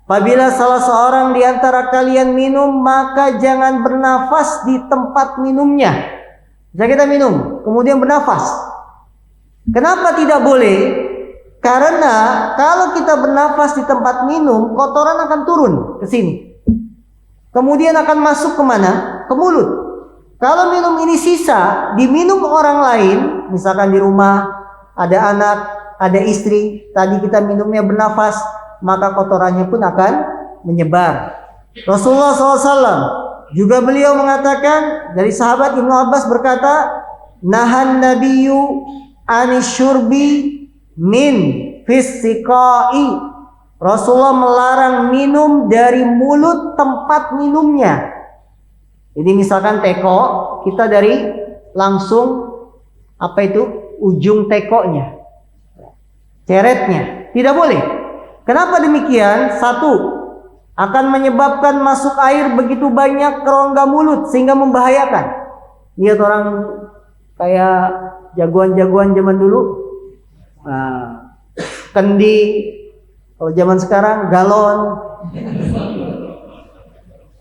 Apabila salah seorang di antara kalian minum, maka jangan bernafas di tempat minumnya. Jika kita minum, kemudian bernafas. Kenapa tidak boleh? Karena kalau kita bernafas di tempat minum, kotoran akan turun ke sini. Kemudian akan masuk kemana? Ke mulut. Kalau minum ini sisa, diminum orang lain, misalkan di rumah, ada anak, ada istri, tadi kita minumnya bernafas, maka kotorannya pun akan menyebar. Rasulullah SAW juga beliau mengatakan, dari sahabat Ibnu Abbas berkata, nahan nabiyyu anisyurbi min fisiqai. Rasulullah melarang minum dari mulut tempat minumnya. Jadi misalkan teko, kita dari langsung ujung tekonya, ceretnya, tidak boleh. Kenapa demikian? Satu, akan menyebabkan masuk air begitu banyak ke rongga mulut sehingga membahayakan. Lihat orang kayak jagoan-jagoan zaman dulu, kendi, kalau zaman sekarang galon,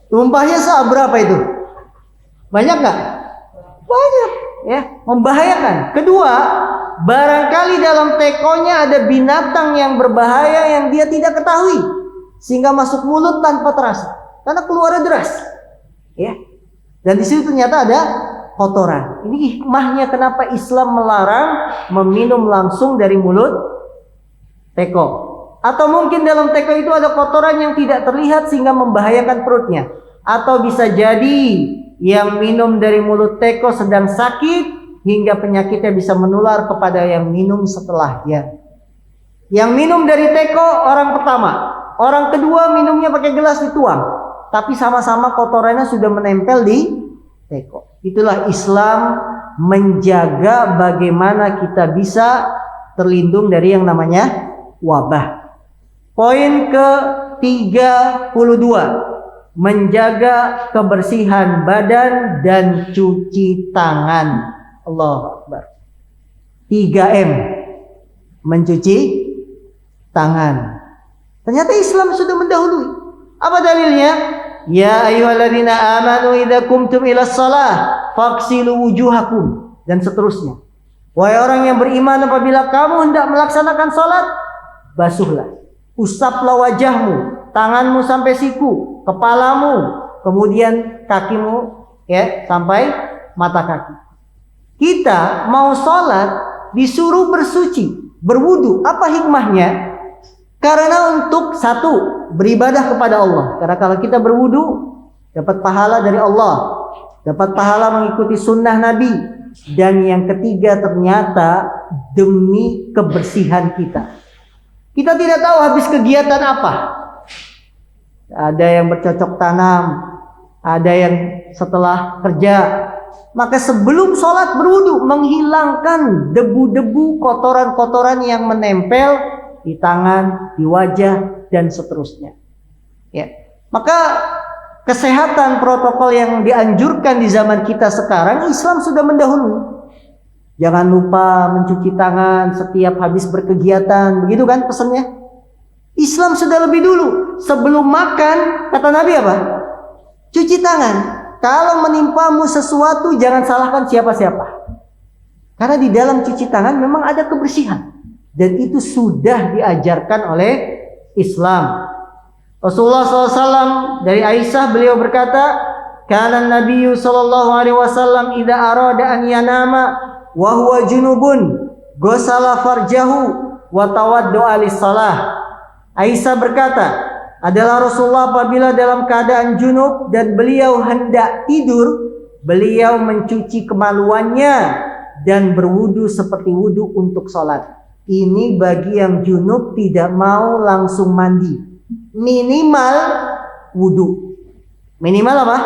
tumpahnya seberapa itu? Banyak nggak? Banyak, ya, membahayakan. Kedua, barangkali dalam tekonya ada binatang yang berbahaya yang dia tidak ketahui, sehingga masuk mulut tanpa terasa, karena keluarnya deras, ya. Dan di situ ternyata ada kotoran. Ini hikmahnya kenapa Islam melarang meminum langsung dari mulut teko. Atau mungkin dalam teko itu ada kotoran yang tidak terlihat sehingga membahayakan perutnya. Atau bisa jadi yang minum dari mulut teko sedang sakit hingga penyakitnya bisa menular kepada yang minum setelahnya. Yang minum dari teko orang pertama, orang kedua minumnya pakai gelas dituang, tapi sama-sama kotorannya sudah menempel di teko. Itulah Islam menjaga bagaimana kita bisa terlindung dari yang namanya wabah. Poin ke-32, menjaga kebersihan badan dan cuci tangan. Allahu Akbar. 3M, mencuci tangan. Ternyata Islam sudah mendahului. Apa dalilnya? Ya ayyuhalladzina amanu idza qumtum ilas shalah faghsilu wujuhakum, dan seterusnya. Wahai orang yang beriman, apabila kamu hendak melaksanakan salat, basuhlah, usaplah wajahmu, tanganmu sampai siku, kepalamu, kemudian kakimu, ya, sampai mata kaki. Kita mau sholat disuruh bersuci, berwudu. Apa hikmahnya? Karena untuk satu, beribadah kepada Allah. Karena kalau kita berwudu, dapat pahala dari Allah, dapat pahala mengikuti sunnah Nabi. Dan yang ketiga, ternyata demi kebersihan kita. Kita tidak tahu habis kegiatan apa. Ada yang bercocok tanam, ada yang setelah kerja. Maka sebelum sholat berwudu, menghilangkan debu-debu, kotoran-kotoran yang menempel di tangan, di wajah, dan seterusnya. Ya. Maka kesehatan protokol yang dianjurkan di zaman kita sekarang, Islam sudah mendahului. Jangan lupa mencuci tangan setiap habis berkegiatan, begitu kan pesannya? Islam sudah lebih dulu. Sebelum makan, kata Nabi apa? Cuci tangan. Kalau menimpamu sesuatu, jangan salahkan siapa-siapa. Karena di dalam cuci tangan memang ada kebersihan. Dan itu sudah diajarkan oleh Islam. Rasulullah SAW, dari Aisyah, beliau berkata, kana Nabiyyu sallallahu alaihi wasallam idza arada an yanama wa huwa junubun ghasala farjahu wa tawaddu'a lis-shalah. Aisyah berkata, adalah Rasulullah apabila dalam keadaan junub dan beliau hendak tidur, beliau mencuci kemaluannya dan berwudu seperti wudu untuk sholat. Ini bagi yang junub tidak mau langsung mandi. Minimal wudu. Minimal apa?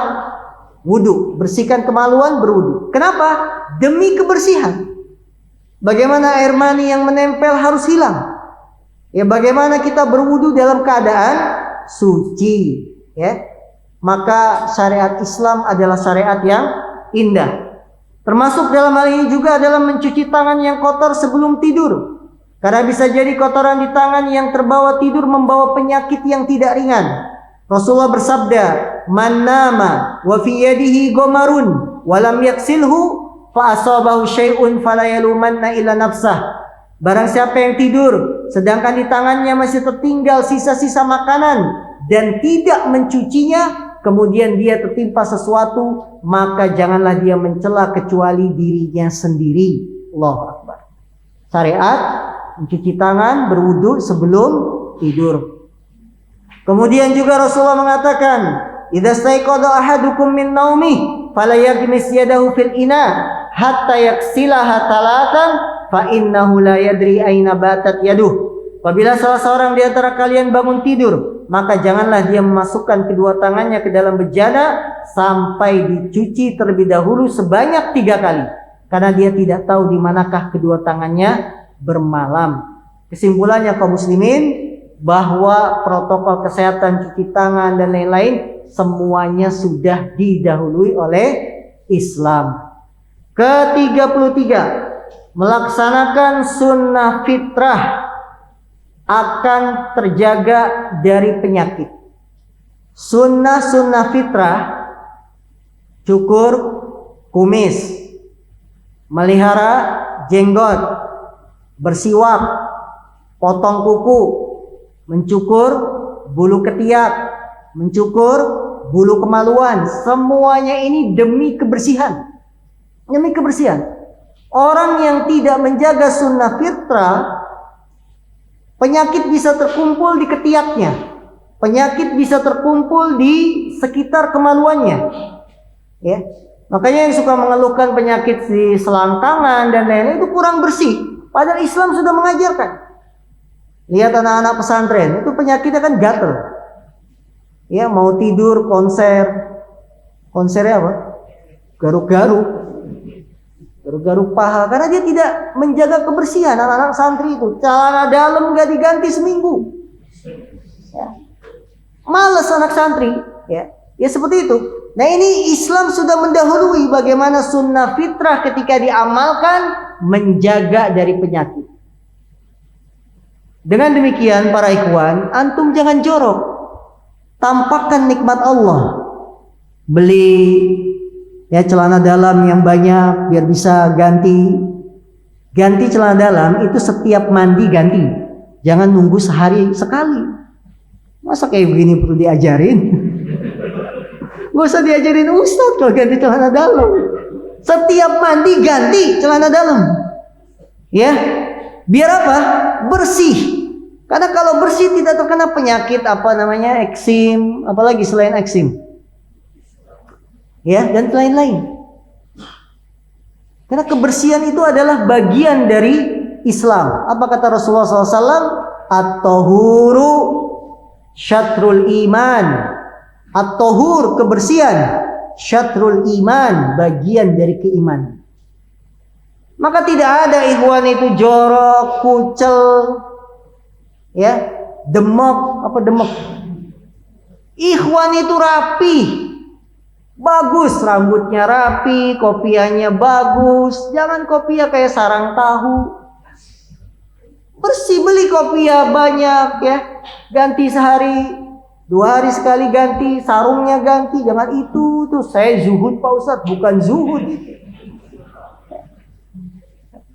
Wudu. Bersihkan kemaluan, berwudu. Kenapa? Demi kebersihan. Bagaimana air mani yang menempel harus hilang. Ya, bagaimana kita berwudu dalam keadaan suci, ya. Maka syariat Islam adalah syariat yang indah. Termasuk dalam hal ini juga adalah mencuci tangan yang kotor sebelum tidur. Karena bisa jadi kotoran di tangan yang terbawa tidur membawa penyakit yang tidak ringan. Rasulullah bersabda, "Man nama wa fi yadihi gomarun wa lam yaksilhu fa asabahu syai'un fala yalumanna illa nafsah." Barang siapa yang tidur sedangkan di tangannya masih tertinggal sisa-sisa makanan dan tidak mencucinya, kemudian dia tertimpa sesuatu, maka janganlah dia mencela kecuali dirinya sendiri. Allahu Akbar. Syariat mencuci tangan, berwudu sebelum tidur. Kemudian juga Rasulullah mengatakan, "Idza staiqadha ahadukum min naumih fala yaghmis yadahu fil ina hatta yaksilaha talatan fa innahu la yadri aina batat yaduh." Apabila salah seorang di antara kalian bangun tidur, maka janganlah dia memasukkan kedua tangannya ke dalam bejana sampai dicuci terlebih dahulu sebanyak 3 kali, karena dia tidak tahu di manakah kedua tangannya bermalam. Kesimpulannya kaum muslimin, bahwa protokol kesehatan cuci tangan dan lain-lain semuanya sudah didahului oleh Islam. Ke-33, melaksanakan sunnah fitrah akan terjaga dari penyakit. Sunnah fitrah: cukur kumis, melihara jenggot, bersiwak, potong kuku, mencukur bulu ketiak, mencukur bulu kemaluan. Semuanya ini demi kebersihan. Demi kebersihan. Orang yang tidak menjaga sunnah fitrah, penyakit bisa terkumpul di ketiaknya, penyakit bisa terkumpul di sekitar kemaluannya. Ya, makanya yang suka mengeluhkan penyakit di selangkangan dan lain-lain itu kurang bersih. Padahal Islam sudah mengajarkan. Lihat anak-anak pesantren, itu penyakitnya kan gatel. Ya, mau tidur konsernya apa? Garuk-garuk paha, karena dia tidak menjaga kebersihan. Anak-anak santri itu celana dalam nggak diganti seminggu. Ya. Males anak santri, ya seperti itu. Nah, ini Islam sudah mendahului bagaimana sunnah fitrah ketika diamalkan menjaga dari penyakit. Dengan demikian para ikhwan, antum jangan jorok, tampakkan nikmat Allah. Beli ya celana dalam yang banyak biar bisa ganti celana dalam itu setiap mandi ganti. Jangan nunggu sehari sekali. Masa kayak begini perlu diajarin? Gak usah diajarin Ustadz kalau ganti celana dalam. Setiap mandi ganti celana dalam. Ya, biar apa? Bersih. Karena kalau bersih tidak terkena penyakit eksim, apalagi selain eksim. Ya, dan lain-lain. Karena kebersihan itu adalah bagian dari Islam. Apa kata Rasulullah SAW? At-tahuru syatrul iman. At-tahur, kebersihan, syatrul iman, bagian dari keimanan. Maka tidak ada ikhwan itu jorok, kucel, ya, demok. Ikhwan itu rapi, bagus, rambutnya rapi, kopiahnya bagus. Jangan kopiah kayak sarang tahu. Bersih, beli kopiah banyak, ya, ganti sehari, 2 hari sekali ganti, sarungnya ganti. Jangan itu tuh saya zuhud Pak Ustadz, bukan zuhud itu.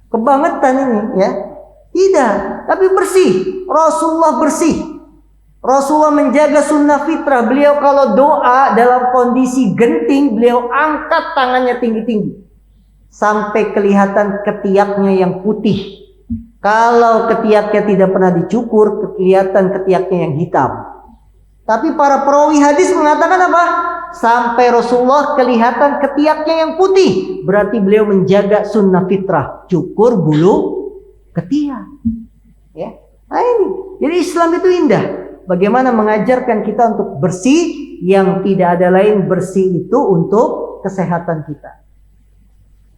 Kebangetan ini, ya. Tidak, tapi bersih. Rasulullah bersih. Rasulullah menjaga sunnah fitrah. Beliau kalau doa dalam kondisi genting, beliau angkat tangannya tinggi-tinggi sampai kelihatan ketiaknya yang putih. Kalau ketiaknya tidak pernah dicukur, kelihatan ketiaknya yang hitam. Tapi para perawi hadis mengatakan apa? Sampai Rasulullah kelihatan ketiaknya yang putih. Berarti beliau menjaga sunnah fitrah, cukur bulu ketiak. Ya. Nah ini, jadi Islam itu indah. Bagaimana mengajarkan kita untuk bersih, yang tidak ada lain bersih itu untuk kesehatan kita.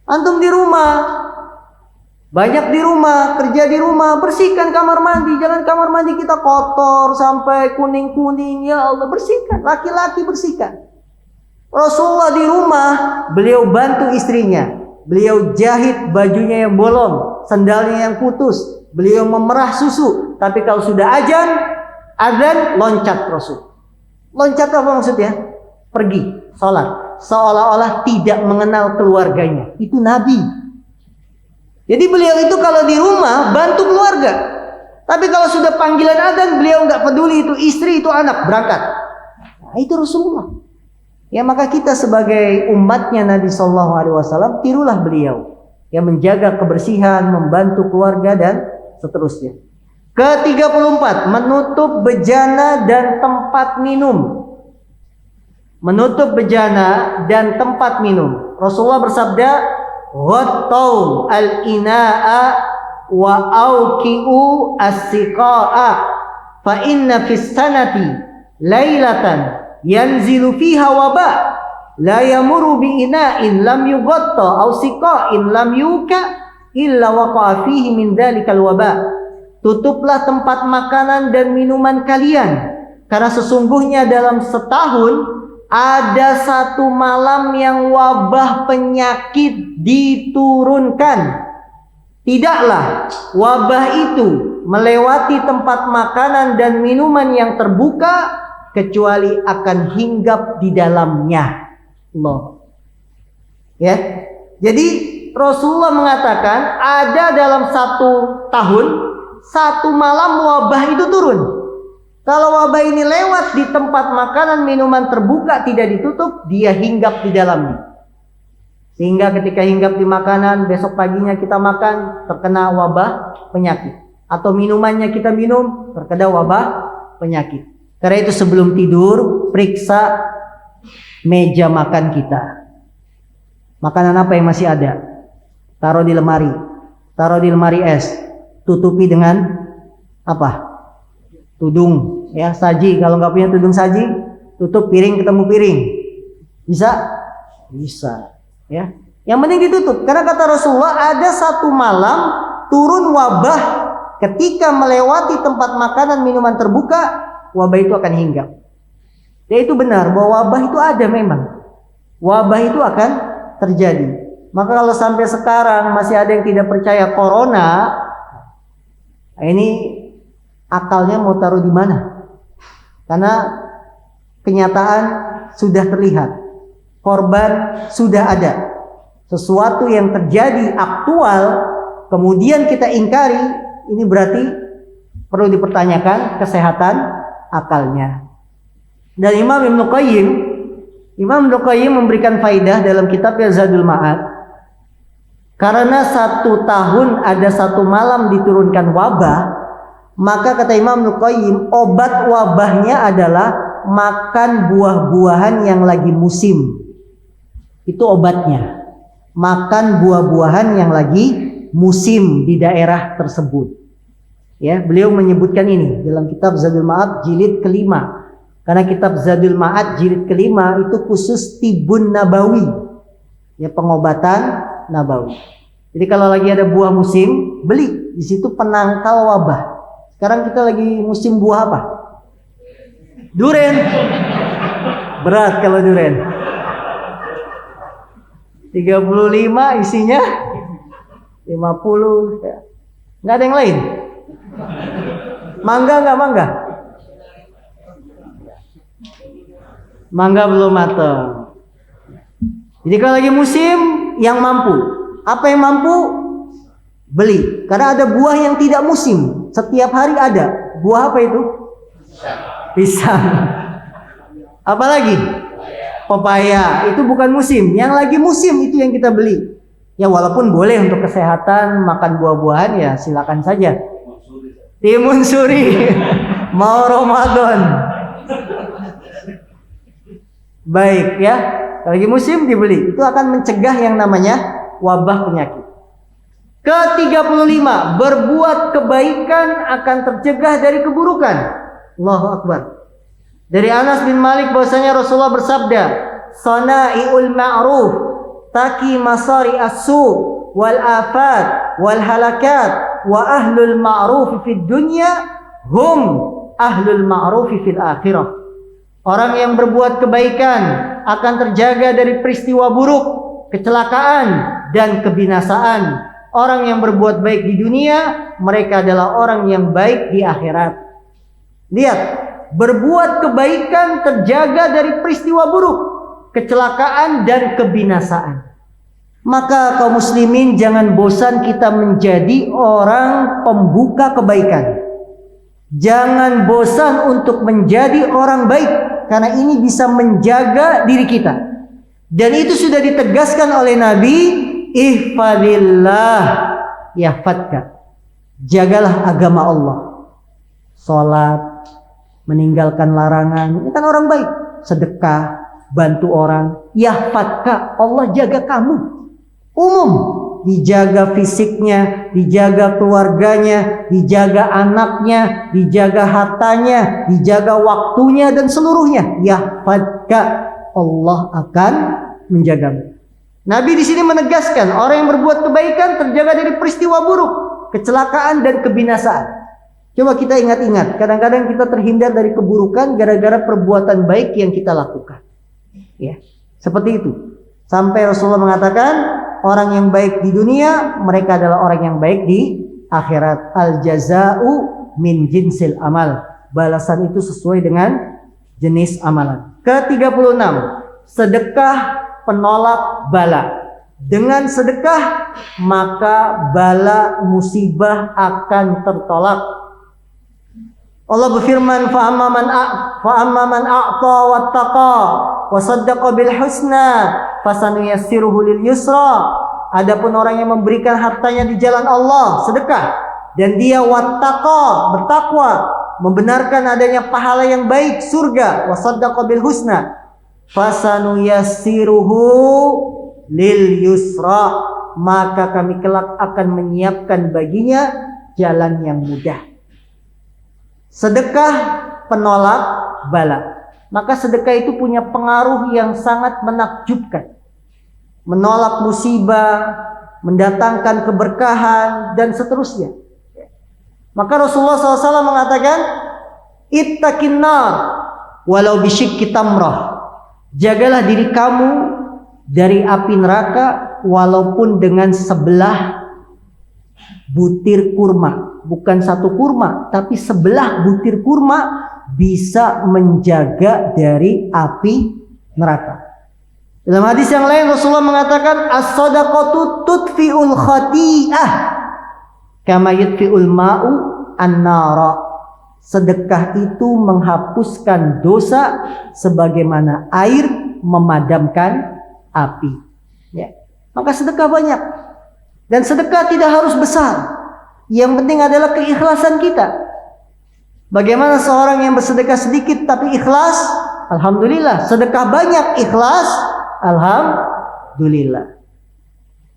Antum di rumah, banyak di rumah, kerja di rumah, bersihkan kamar mandi. Jangan kamar mandi kita kotor sampai kuning-kuning. Ya Allah, bersihkan. Laki-laki bersihkan. Rasulullah di rumah, beliau bantu istrinya. Beliau jahit bajunya yang bolong, sandalnya yang putus. Beliau memerah susu. Tapi kalau sudah azan, loncat Rasul. Loncat apa maksudnya? Pergi, sholat. Seolah-olah tidak mengenal keluarganya. Itu Nabi. Jadi beliau itu kalau di rumah bantu keluarga. Tapi kalau sudah panggilan adzan, beliau nggak peduli itu istri, itu anak, berangkat. Nah, itu Rasulullah. Ya, maka kita sebagai umatnya Nabi Shallallahu Alaihi Wasallam tirulah beliau yang menjaga kebersihan, membantu keluarga dan seterusnya. Ke-34, menutup bejana dan tempat minum. Menutup bejana dan tempat minum. Rasulullah bersabda, "Ghattau al-ina'a wa auqi'u as-siqa'a fa inna fis sanati lailatan yanzilu fiha waba la yamuru bi ina'in lam yughatta aw siqa'in lam yuka illa waqa'a fihi min dzalikal waba." Tutuplah tempat makanan dan minuman kalian, karena sesungguhnya dalam setahun ada satu malam yang wabah penyakit diturunkan. Tidaklah wabah itu melewati tempat makanan dan minuman yang terbuka kecuali akan hinggap di dalamnya. Allah. Ya. Jadi Rasulullah mengatakan ada dalam satu tahun satu malam wabah itu turun. Kalau wabah ini lewat di tempat makanan minuman terbuka tidak ditutup, dia hinggap di dalamnya. Sehingga ketika hinggap di makanan, besok paginya kita makan, terkena wabah penyakit. Atau minumannya kita minum, terkena wabah penyakit. Karena itu sebelum tidur, periksa meja makan kita. Makanan apa yang masih ada? Taruh di lemari. Taruh di lemari es. Tutupi dengan apa? Tudung. Ya, saji. Kalau nggak punya tudung saji, tutup piring ketemu piring. Bisa? Bisa. Ya. Yang penting ditutup. Karena kata Rasulullah ada satu malam turun wabah ketika melewati tempat makanan minuman terbuka, wabah itu akan hinggap. Ya, itu benar bahwa wabah itu ada memang. Wabah itu akan terjadi. Maka kalau sampai sekarang masih ada yang tidak percaya corona, ini akalnya mau taruh di mana? Karena kenyataan sudah terlihat, korban sudah ada, sesuatu yang terjadi aktual, kemudian kita ingkari, ini berarti perlu dipertanyakan kesehatan akalnya. Dan Imam Ibnu Qayyim memberikan faidah dalam kitabnya Zadul Ma'ad. Karena satu tahun ada satu malam diturunkan wabah, maka kata Imam Ibnu Qayyim, obat wabahnya adalah makan buah-buahan yang lagi musim. Itu obatnya. Makan buah-buahan yang lagi musim di daerah tersebut. Ya, beliau menyebutkan ini dalam kitab Zadul Ma'ad jilid kelima. Karena kitab Zadul Ma'ad jilid kelima itu khusus tibun nabawi. Ya, pengobatan nabawi. Jadi kalau lagi ada buah musim, beli. Di situ penangkal wabah. Sekarang kita lagi musim buah apa? Duren. Berat kalau duren. 35 isinya 50. Ya. Nggak ada yang lain. Mangga nggak mangga? Mangga belum matang. Jadi kalau lagi musim, yang mampu. Apa yang mampu? Beli. Karena ada buah yang tidak musim. Setiap hari ada. Buah apa itu? Pisang. Apa lagi? Pepaya. Itu bukan musim. Yang lagi musim itu yang kita beli. Ya walaupun boleh untuk kesehatan makan buah-buahan ya silakan saja. Timun suri mau Ramadan. Baik ya, lagi musim dibeli. Itu akan mencegah yang namanya wabah penyakit. Ke-35, berbuat kebaikan akan tercegah dari keburukan. Allahu Akbar. Dari Anas bin Malik bahwasanya Rasulullah bersabda, "Sana'iul ma'ruf taki masari as-su wal afat wal halakat wa ahlul ma'ruf fid dunya hum ahlul ma'ruf fil akhirah." Orang yang berbuat kebaikan akan terjaga dari peristiwa buruk, kecelakaan dan kebinasaan. Orang yang berbuat baik di dunia, mereka adalah orang yang baik di akhirat. Lihat, berbuat kebaikan terjaga dari peristiwa buruk, kecelakaan dan kebinasaan. Maka kaum muslimin jangan bosan kita menjadi orang pembuka kebaikan. Jangan bosan untuk menjadi orang baik, karena ini bisa menjaga diri kita. Dan itu sudah ditegaskan oleh Nabi, ihfadillah yahfadka. Jagalah agama Allah. Salat, meninggalkan larangan, ini kan orang baik. Sedekah, bantu orang, yahfadka, Allah jaga kamu. Umum, dijaga fisiknya, dijaga keluarganya, dijaga anaknya, dijaga hartanya, dijaga waktunya dan seluruhnya. Yahfadka, Allah akan menjagamu. Nabi di sini menegaskan orang yang berbuat kebaikan terjaga dari peristiwa buruk, kecelakaan dan kebinasaan. Coba kita ingat-ingat, kadang-kadang kita terhindar dari keburukan gara-gara perbuatan baik yang kita lakukan. Ya, seperti itu. Sampai Rasulullah mengatakan, orang yang baik di dunia, mereka adalah orang yang baik di akhirat. Al jaza'u min jinsil amal. Balasan itu sesuai dengan jenis amalan. Ke-36, sedekah penolak bala. Dengan sedekah maka bala musibah akan tertolak. Allah berfirman, fa amma man a'ta wattaqa wa saddaqa bil husna fasanuyassiruhu lil yusra. Adapun orang yang memberikan hartanya di jalan Allah, sedekah, dan dia wattaqa, bertakwa, membenarkan adanya pahala yang baik, surga, wa saddaqa bil husna fasanuyassiruhu lil yusra, maka kami kelak akan menyiapkan baginya jalan yang mudah. Sedekah penolak bala. Maka sedekah itu punya pengaruh yang sangat menakjubkan. Menolak musibah, mendatangkan keberkahan dan seterusnya. Maka Rasulullah SAW mengatakan, ittaqin nar walau bisyikki tamrah. Jagalah diri kamu dari api neraka walaupun dengan sebelah butir kurma. Bukan satu kurma, tapi sebelah butir kurma bisa menjaga dari api neraka. Dalam hadis yang lain Rasulullah mengatakan, as-sadaqatu tudfi'ul khati'ah kama yudfi'ul ma'u an-nara. Sedekah itu menghapuskan dosa sebagaimana air memadamkan api. Ya. Maka sedekah banyak. Dan sedekah tidak harus besar. Yang penting adalah keikhlasan kita. Bagaimana seorang yang bersedekah sedikit tapi ikhlas? Alhamdulillah. Sedekah banyak, ikhlas? Alhamdulillah.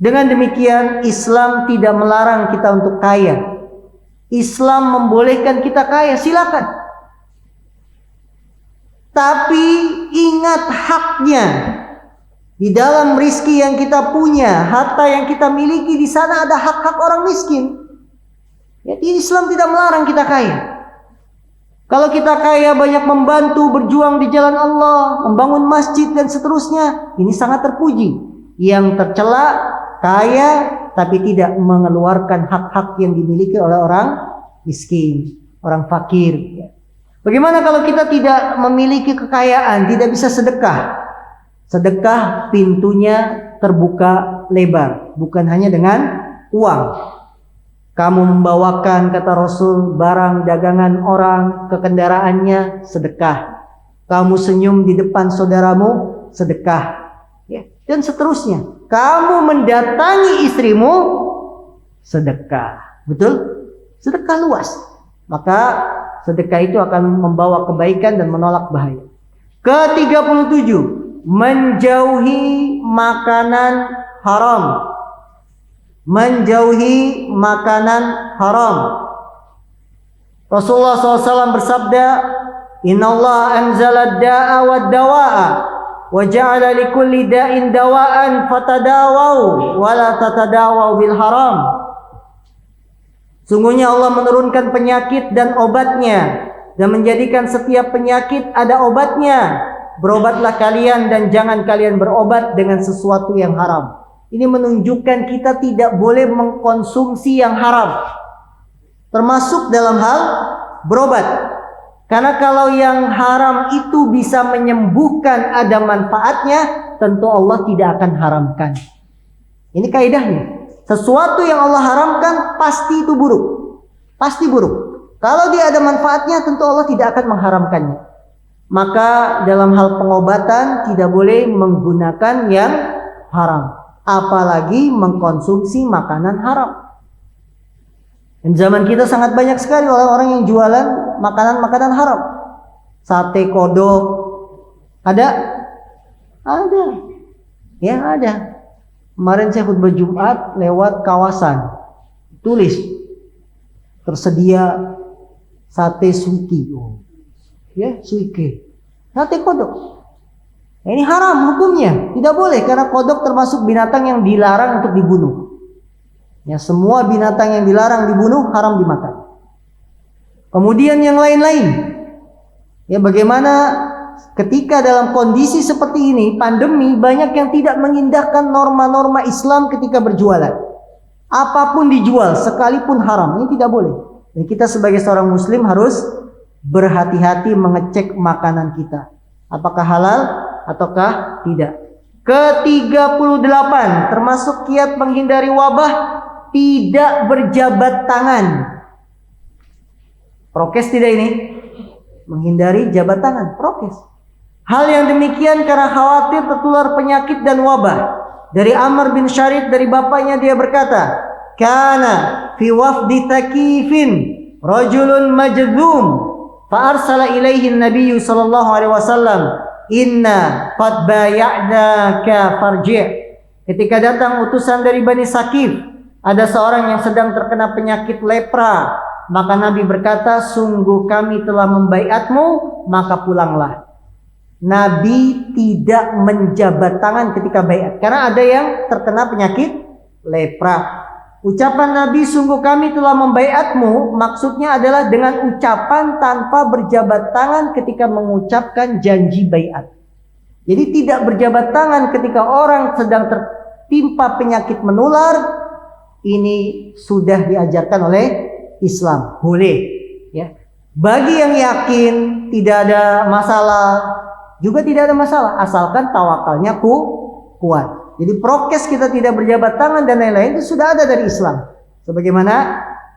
Dengan demikian Islam tidak melarang kita untuk kaya. Islam membolehkan kita kaya, silakan. Tapi ingat haknya. Di dalam rizki yang kita punya, harta yang kita miliki, di sana ada hak-hak orang miskin. Jadi Islam tidak melarang kita kaya. Kalau kita kaya banyak membantu, berjuang di jalan Allah, membangun masjid dan seterusnya, ini sangat terpuji. Yang tercela kaya tapi tidak mengeluarkan hak-hak yang dimiliki oleh orang miskin, orang fakir. Bagaimana kalau kita tidak memiliki kekayaan, tidak bisa sedekah? Sedekah pintunya terbuka lebar, bukan hanya dengan uang. Kamu membawakan, kata Rasul, barang dagangan orang ke kendaraannya, sedekah. Kamu senyum di depan saudaramu, sedekah. Ya. dan seterusnya. Kamu mendatangi istrimu, sedekah. Betul? Sedekah luas. Maka sedekah itu akan membawa kebaikan dan menolak bahaya. Ke-37, menjauhi makanan haram. Menjauhi makanan haram. Rasulullah SAW bersabda, Inna Allah anzala da'a wa dawa'a wa ja'ala likulli da'in dawa'an fatadawau wa la tatadawau bil haram. Sungguhnya Allah menurunkan penyakit dan obatnya, dan menjadikan setiap penyakit ada obatnya. Berobatlah kalian dan jangan kalian berobat dengan sesuatu yang haram. Ini menunjukkan kita tidak boleh mengkonsumsi yang haram, termasuk dalam hal berobat. Karena kalau yang haram itu bisa menyembuhkan, ada manfaatnya, tentu Allah tidak akan haramkan. Ini kaidahnya. Sesuatu yang Allah haramkan pasti itu buruk. Pasti buruk. Kalau dia ada manfaatnya, tentu Allah tidak akan mengharamkannya. Maka dalam hal pengobatan tidak boleh menggunakan yang haram, apalagi mengkonsumsi makanan haram. Dan zaman kita sangat banyak sekali orang-orang yang jualan makanan-makanan haram. Sate kodok ada? Ada. Ya ada. Kemarin saya khutbah Jumat lewat kawasan, tulis tersedia sate suiki. Ya, suike. Sate kodok. Nah, ini haram hukumnya. Tidak boleh karena kodok termasuk binatang yang dilarang untuk dibunuh. Ya, semua binatang yang dilarang dibunuh haram dimakan. Kemudian yang lain-lain. Ya, bagaimana ketika dalam kondisi seperti ini, pandemi, banyak yang tidak mengindahkan norma-norma Islam ketika berjualan. Apapun dijual, sekalipun haram, ini tidak boleh. Dan kita sebagai seorang muslim harus berhati-hati mengecek makanan kita, apakah halal ataukah tidak. Ke-38, termasuk kiat menghindari wabah, tidak berjabat tangan. Prokes tidak ini? Menghindari jabat tangan, prokes. Hal yang demikian karena khawatir tertular penyakit dan wabah. Dari Amr bin Syarid, dari bapaknya, dia berkata, kana fi wafdi Thaqifin rajulun majdhum fa arsala ilaihi an-nabiy sallallahu alaihi wasallam, inna qad bay'naka farji'. Ketika datang utusan dari Bani Thaqif, ada seorang yang sedang terkena penyakit lepra, maka Nabi berkata, sungguh kami telah membaiatmu, maka pulanglah. Nabi tidak menjabat tangan ketika baiat, karena ada yang terkena penyakit lepra. Ucapan Nabi, sungguh kami telah membaiatmu, maksudnya adalah dengan ucapan tanpa berjabat tangan ketika mengucapkan janji baiat. Jadi tidak berjabat tangan ketika orang sedang tertimpa penyakit menular. Ini sudah diajarkan oleh Islam, boleh. Ya. Bagi yang yakin tidak ada masalah, juga tidak ada masalah, asalkan tawakalnya kuat. Jadi prokes kita tidak berjabat tangan dan lain-lain itu sudah ada dari Islam, sebagaimana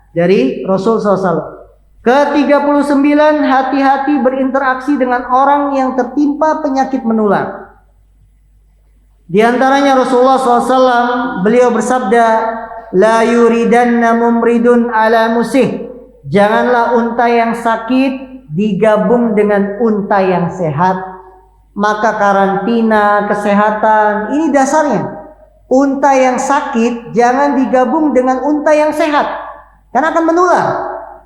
dari Rasul SAW. Ke-39, hati-hati berinteraksi dengan orang yang tertimpa penyakit menular. Di antaranya Rasulullah SAW, beliau bersabda, la yuridanna mumridun ala musih. Janganlah unta yang sakit digabung dengan unta yang sehat. Maka karantina kesehatan, ini dasarnya. Unta yang sakit jangan digabung dengan unta yang sehat, karena akan menular.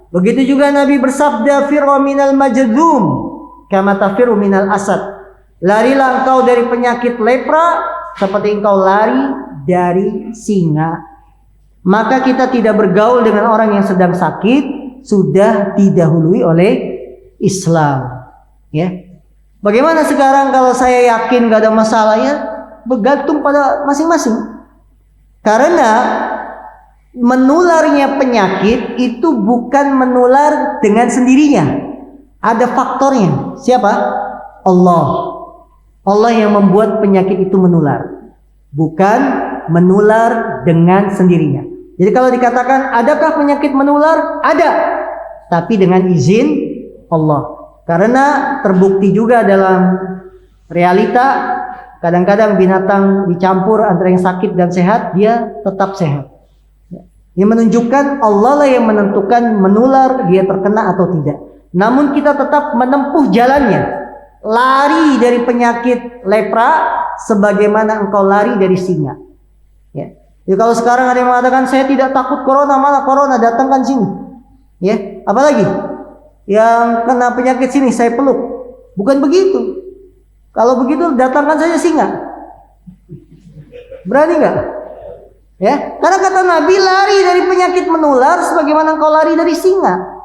Begitu juga Nabi bersabda, firra minal majdhum kama tafirru minal asad. Larilah engkau dari penyakit lepra seperti engkau lari dari singa. Maka kita tidak bergaul dengan orang yang sedang sakit, sudah didahului oleh Islam. Ya. Bagaimana sekarang kalau saya yakin gak ada masalahnya? Bergantung pada masing-masing. Karena menularnya penyakit itu bukan menular dengan sendirinya. Ada faktornya. Siapa? Allah. Allah yang membuat penyakit itu menular, bukan menular dengan sendirinya. Jadi kalau dikatakan adakah penyakit menular? Ada, tapi dengan izin Allah. Karena terbukti juga dalam realita Kadang-kadang binatang dicampur antara yang sakit dan sehat, dia tetap sehat. Yang menunjukkan Allah lah yang menentukan menular, dia terkena atau tidak. Namun kita tetap menempuh jalannya, lari dari penyakit lepra sebagaimana engkau lari dari singa. Ya. Jadi kalau sekarang ada yang mengatakan saya tidak takut corona, malah corona datangkan sini. Ya, apalagi yang kena penyakit sini saya peluk. Bukan begitu. Kalau begitu datangkan saja singa. Berani nggak? Ya, karena kata Nabi lari dari penyakit menular sebagaimana engkau lari dari singa.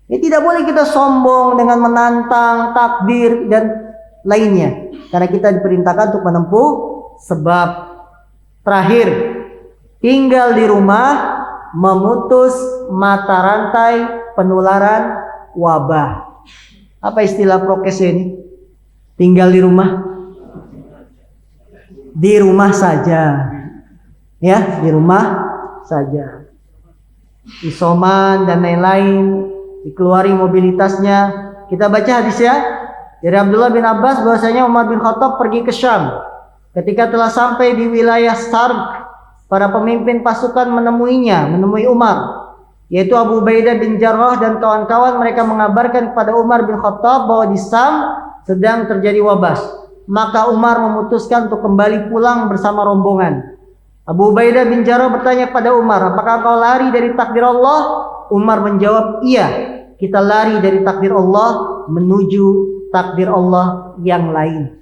Ya, tidak boleh kita sombong dengan menantang takdir dan lainnya. Karena kita diperintahkan untuk menempuh sebab. Terakhir, tinggal di rumah memutus mata rantai penularan wabah. Apa istilah prokesnya ini? Tinggal di rumah. Di rumah saja. Ya, di rumah saja. Isoman dan lain-lain, dikeluari mobilitasnya. Kita baca hadisnya dari Abdullah bin Abbas bahwasanya Umar bin Khattab pergi ke Syam. Ketika telah sampai di wilayah Sarq, para pemimpin pasukan menemui Umar, yaitu Abu Ubaidah bin Jarrah dan kawan-kawan. Mereka mengabarkan kepada Umar bin Khattab bahwa di Syam sedang terjadi wabah. Maka Umar memutuskan untuk kembali pulang bersama rombongan. Abu Ubaidah bin Jarrah bertanya kepada Umar, apakah kau lari dari takdir Allah? Umar menjawab, iya, kita lari dari takdir Allah menuju takdir Allah yang lain.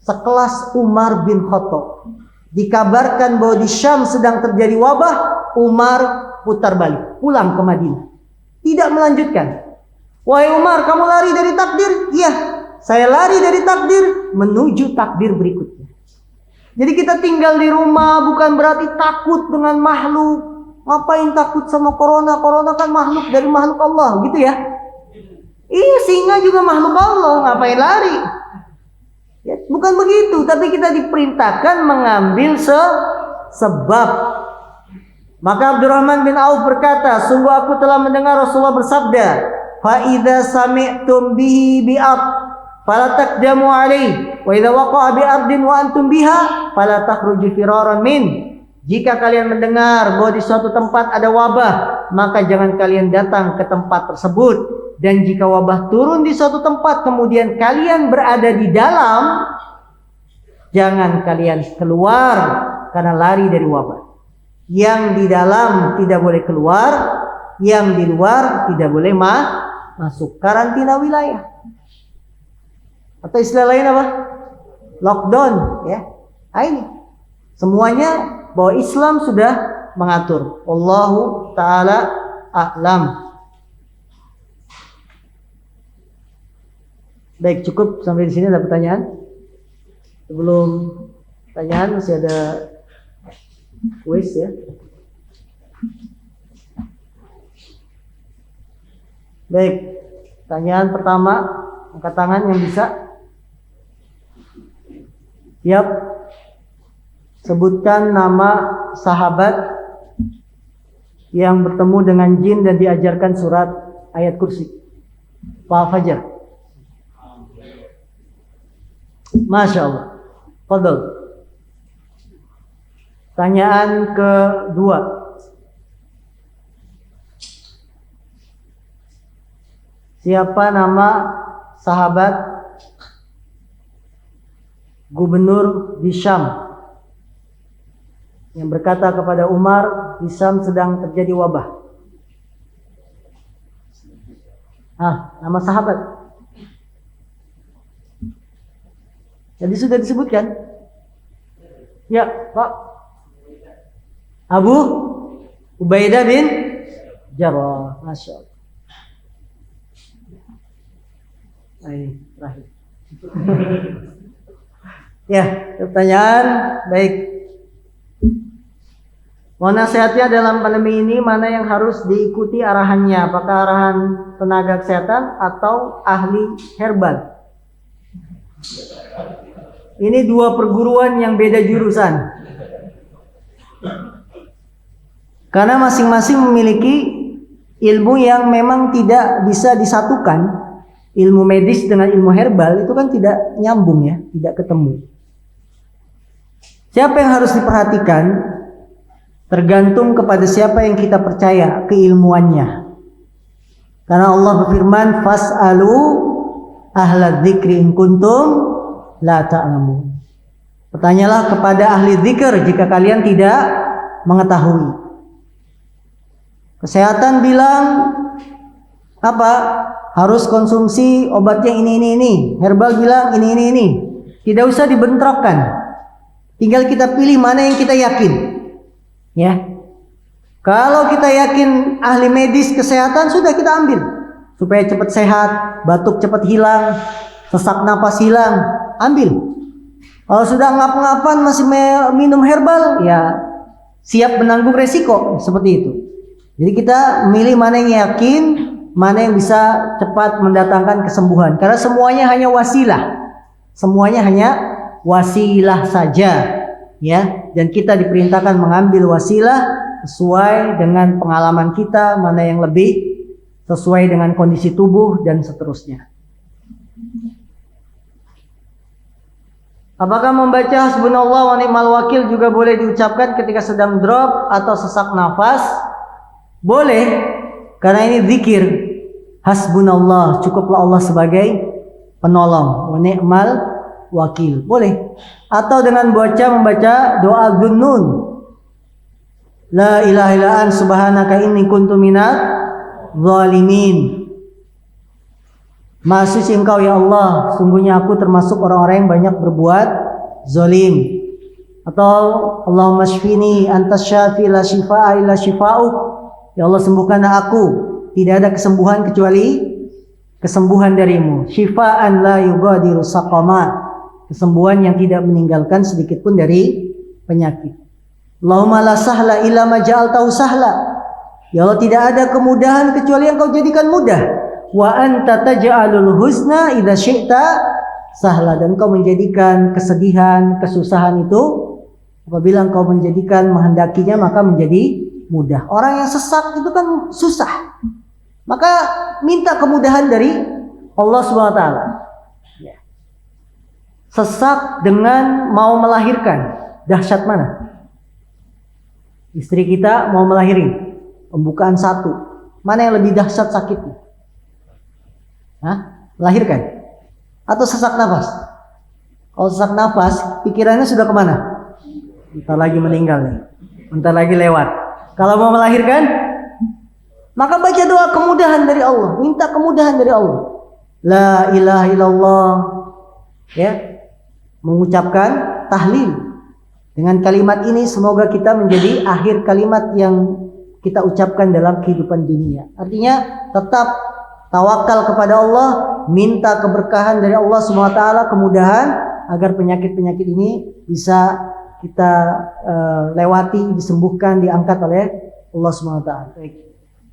Sekelas Umar bin Khattab. Dikabarkan bahwa di Syam sedang terjadi wabah, Umar putar balik, pulang ke Madinah. Tidak melanjutkan. Wahai Umar, kamu lari dari takdir? Iya, saya lari dari takdir menuju takdir berikutnya. Jadi kita tinggal di rumah bukan berarti takut dengan makhluk. Ngapain takut sama corona? Corona kan makhluk dari makhluk Allah, gitu ya. Iya, singa juga makhluk Allah, ngapain lari? Ya, bukan begitu, tapi kita diperintahkan mengambil sebab. Maka Abdurrahman bin Auf berkata, sungguh aku telah mendengar Rasulullah bersabda, fa idza sami'tum bihi bi'ard fala taqdamu alaihi wa idza waqa'a bi ardin wa antum biha fala takhruju firaran min. Jika kalian mendengar bahwa di suatu tempat ada wabah, maka jangan kalian datang ke tempat tersebut. Dan jika wabah turun di suatu tempat kemudian kalian berada di dalam, jangan kalian keluar karena lari dari wabah. Yang di dalam tidak boleh keluar, yang di luar tidak boleh masuk. Karantina wilayah. Atau istilah lain apa? Lockdown, ya. Nah, ini semuanya bahwa Islam sudah mengatur. Wallahu ta'ala a'lam. Baik, cukup sampai di sini. Ada pertanyaan? Sebelum pertanyaan masih ada kuis ya. Baik, pertanyaan pertama, angkat tangan yang bisa. Siap. Sebutkan nama sahabat yang bertemu dengan jin dan diajarkan surat ayat kursi. Pak Fajar. Masya Allah. Fadl. Pertanyaan kedua. Siapa nama sahabat gubernur di Syam yang berkata kepada Umar, di Syam sedang terjadi wabah? Nama sahabat. Jadi sudah disebutkan. Ya, Pak. Abu Ubaidah bin Jarrah. Masya Allah. Ini terakhir. Ya, pertanyaan. Baik. Mohon nasihatnya dalam pandemi ini, mana yang harus diikuti arahannya? Apakah arahan tenaga kesehatan atau ahli herbal? Ini dua perguruan yang beda jurusan. Karena masing-masing memiliki ilmu yang memang tidak bisa disatukan. Ilmu medis dengan ilmu herbal itu kan tidak nyambung ya, tidak ketemu. Siapa yang harus diperhatikan? Tergantung kepada siapa yang kita percaya keilmuannya. Karena Allah berfirman, fas'alu ahla dzikri in kuntum la ta'lamun. Bertanyalah kepada ahli dzikir jika kalian tidak mengetahui. Kesehatan bilang apa? Harus konsumsi obat yang ini. Herbal bilang ini. Tidak usah dibentrokkan. Tinggal kita pilih mana yang kita yakin. Ya. Kalau kita yakin ahli medis kesehatan, sudah kita ambil. Supaya cepat sehat, batuk cepat hilang, sesak napas hilang, ambil. Kalau sudah ngap-ngapan masih minum herbal, ya siap menanggung resiko seperti itu. Jadi kita memilih mana yang yakin, mana yang bisa cepat mendatangkan kesembuhan. Karena semuanya hanya wasilah. Semuanya hanya wasilah saja, ya. Dan kita diperintahkan mengambil wasilah sesuai dengan pengalaman kita, mana yang lebih sesuai dengan kondisi tubuh dan seterusnya. Apakah membaca hasbunallah wa ni'mal wakil juga boleh diucapkan ketika sedang drop atau sesak nafas? Boleh, karena ini zikir. Hasbunallah, cukuplah Allah sebagai penolong. Wa ni'mal wakil, boleh. Atau dengan membaca doa Dhunnun. La ilaha illa anta subhanaka inni kuntu minadz zalimin. Maha suci Engkau ya Allah, sungguhnya aku termasuk orang-orang yang banyak berbuat zalim. Atau Allahumma shfini antas syafi la shifaa illa shifa'uk. Ya Allah, sembuhkanlah aku, tidak ada kesembuhan kecuali kesembuhan darimu. Shifaan la yugadiru saqama, kesembuhan yang tidak meninggalkan sedikit pun dari penyakit. Allahumma la sahla illa ma ja'altahu sahla. Ya Allah, tidak ada kemudahan kecuali yang Kau jadikan mudah. Wa anta taj'alul husna idza syi'ta sahla, dan Kau menjadikan kesedihan, kesusahan itu apabila Engkau menjadikan menghendakinya maka menjadi mudah. Orang yang sesak itu kan susah. Maka minta kemudahan dari Allah Subhanahu wa taala. Sesak dengan mau melahirkan, dahsyat mana? Istri kita mau melahirin, pembukaan 1. Mana yang lebih dahsyat sakitnya? Melahirkan atau sesak nafas? Kalau sesak nafas, pikirannya sudah kemana? Bentar lagi meninggal nih, bentar lagi lewat. Kalau mau melahirkan, maka baca doa kemudahan dari Allah, minta kemudahan dari Allah. La ilaha illallah, ya, mengucapkan tahlil. Dengan kalimat ini semoga kita menjadi akhir kalimat yang kita ucapkan dalam kehidupan dunia. Artinya tetap tawakal kepada Allah, minta keberkahan dari Allah SWT, kemudahan agar penyakit-penyakit ini bisa kita lewati, disembuhkan, diangkat oleh Allah SWT. Baik.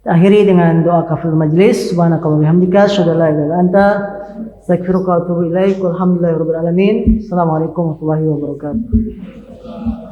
Kita akhiri dengan doa kafaratul majlis. Subhanakallahumma wa bihamdika asyhadu an la ilaha illa anta astaghfiruka wa atubu ilaik. Walhamdulillahirabbil alamin. Assalamualaikum warahmatullahi wabarakatuh.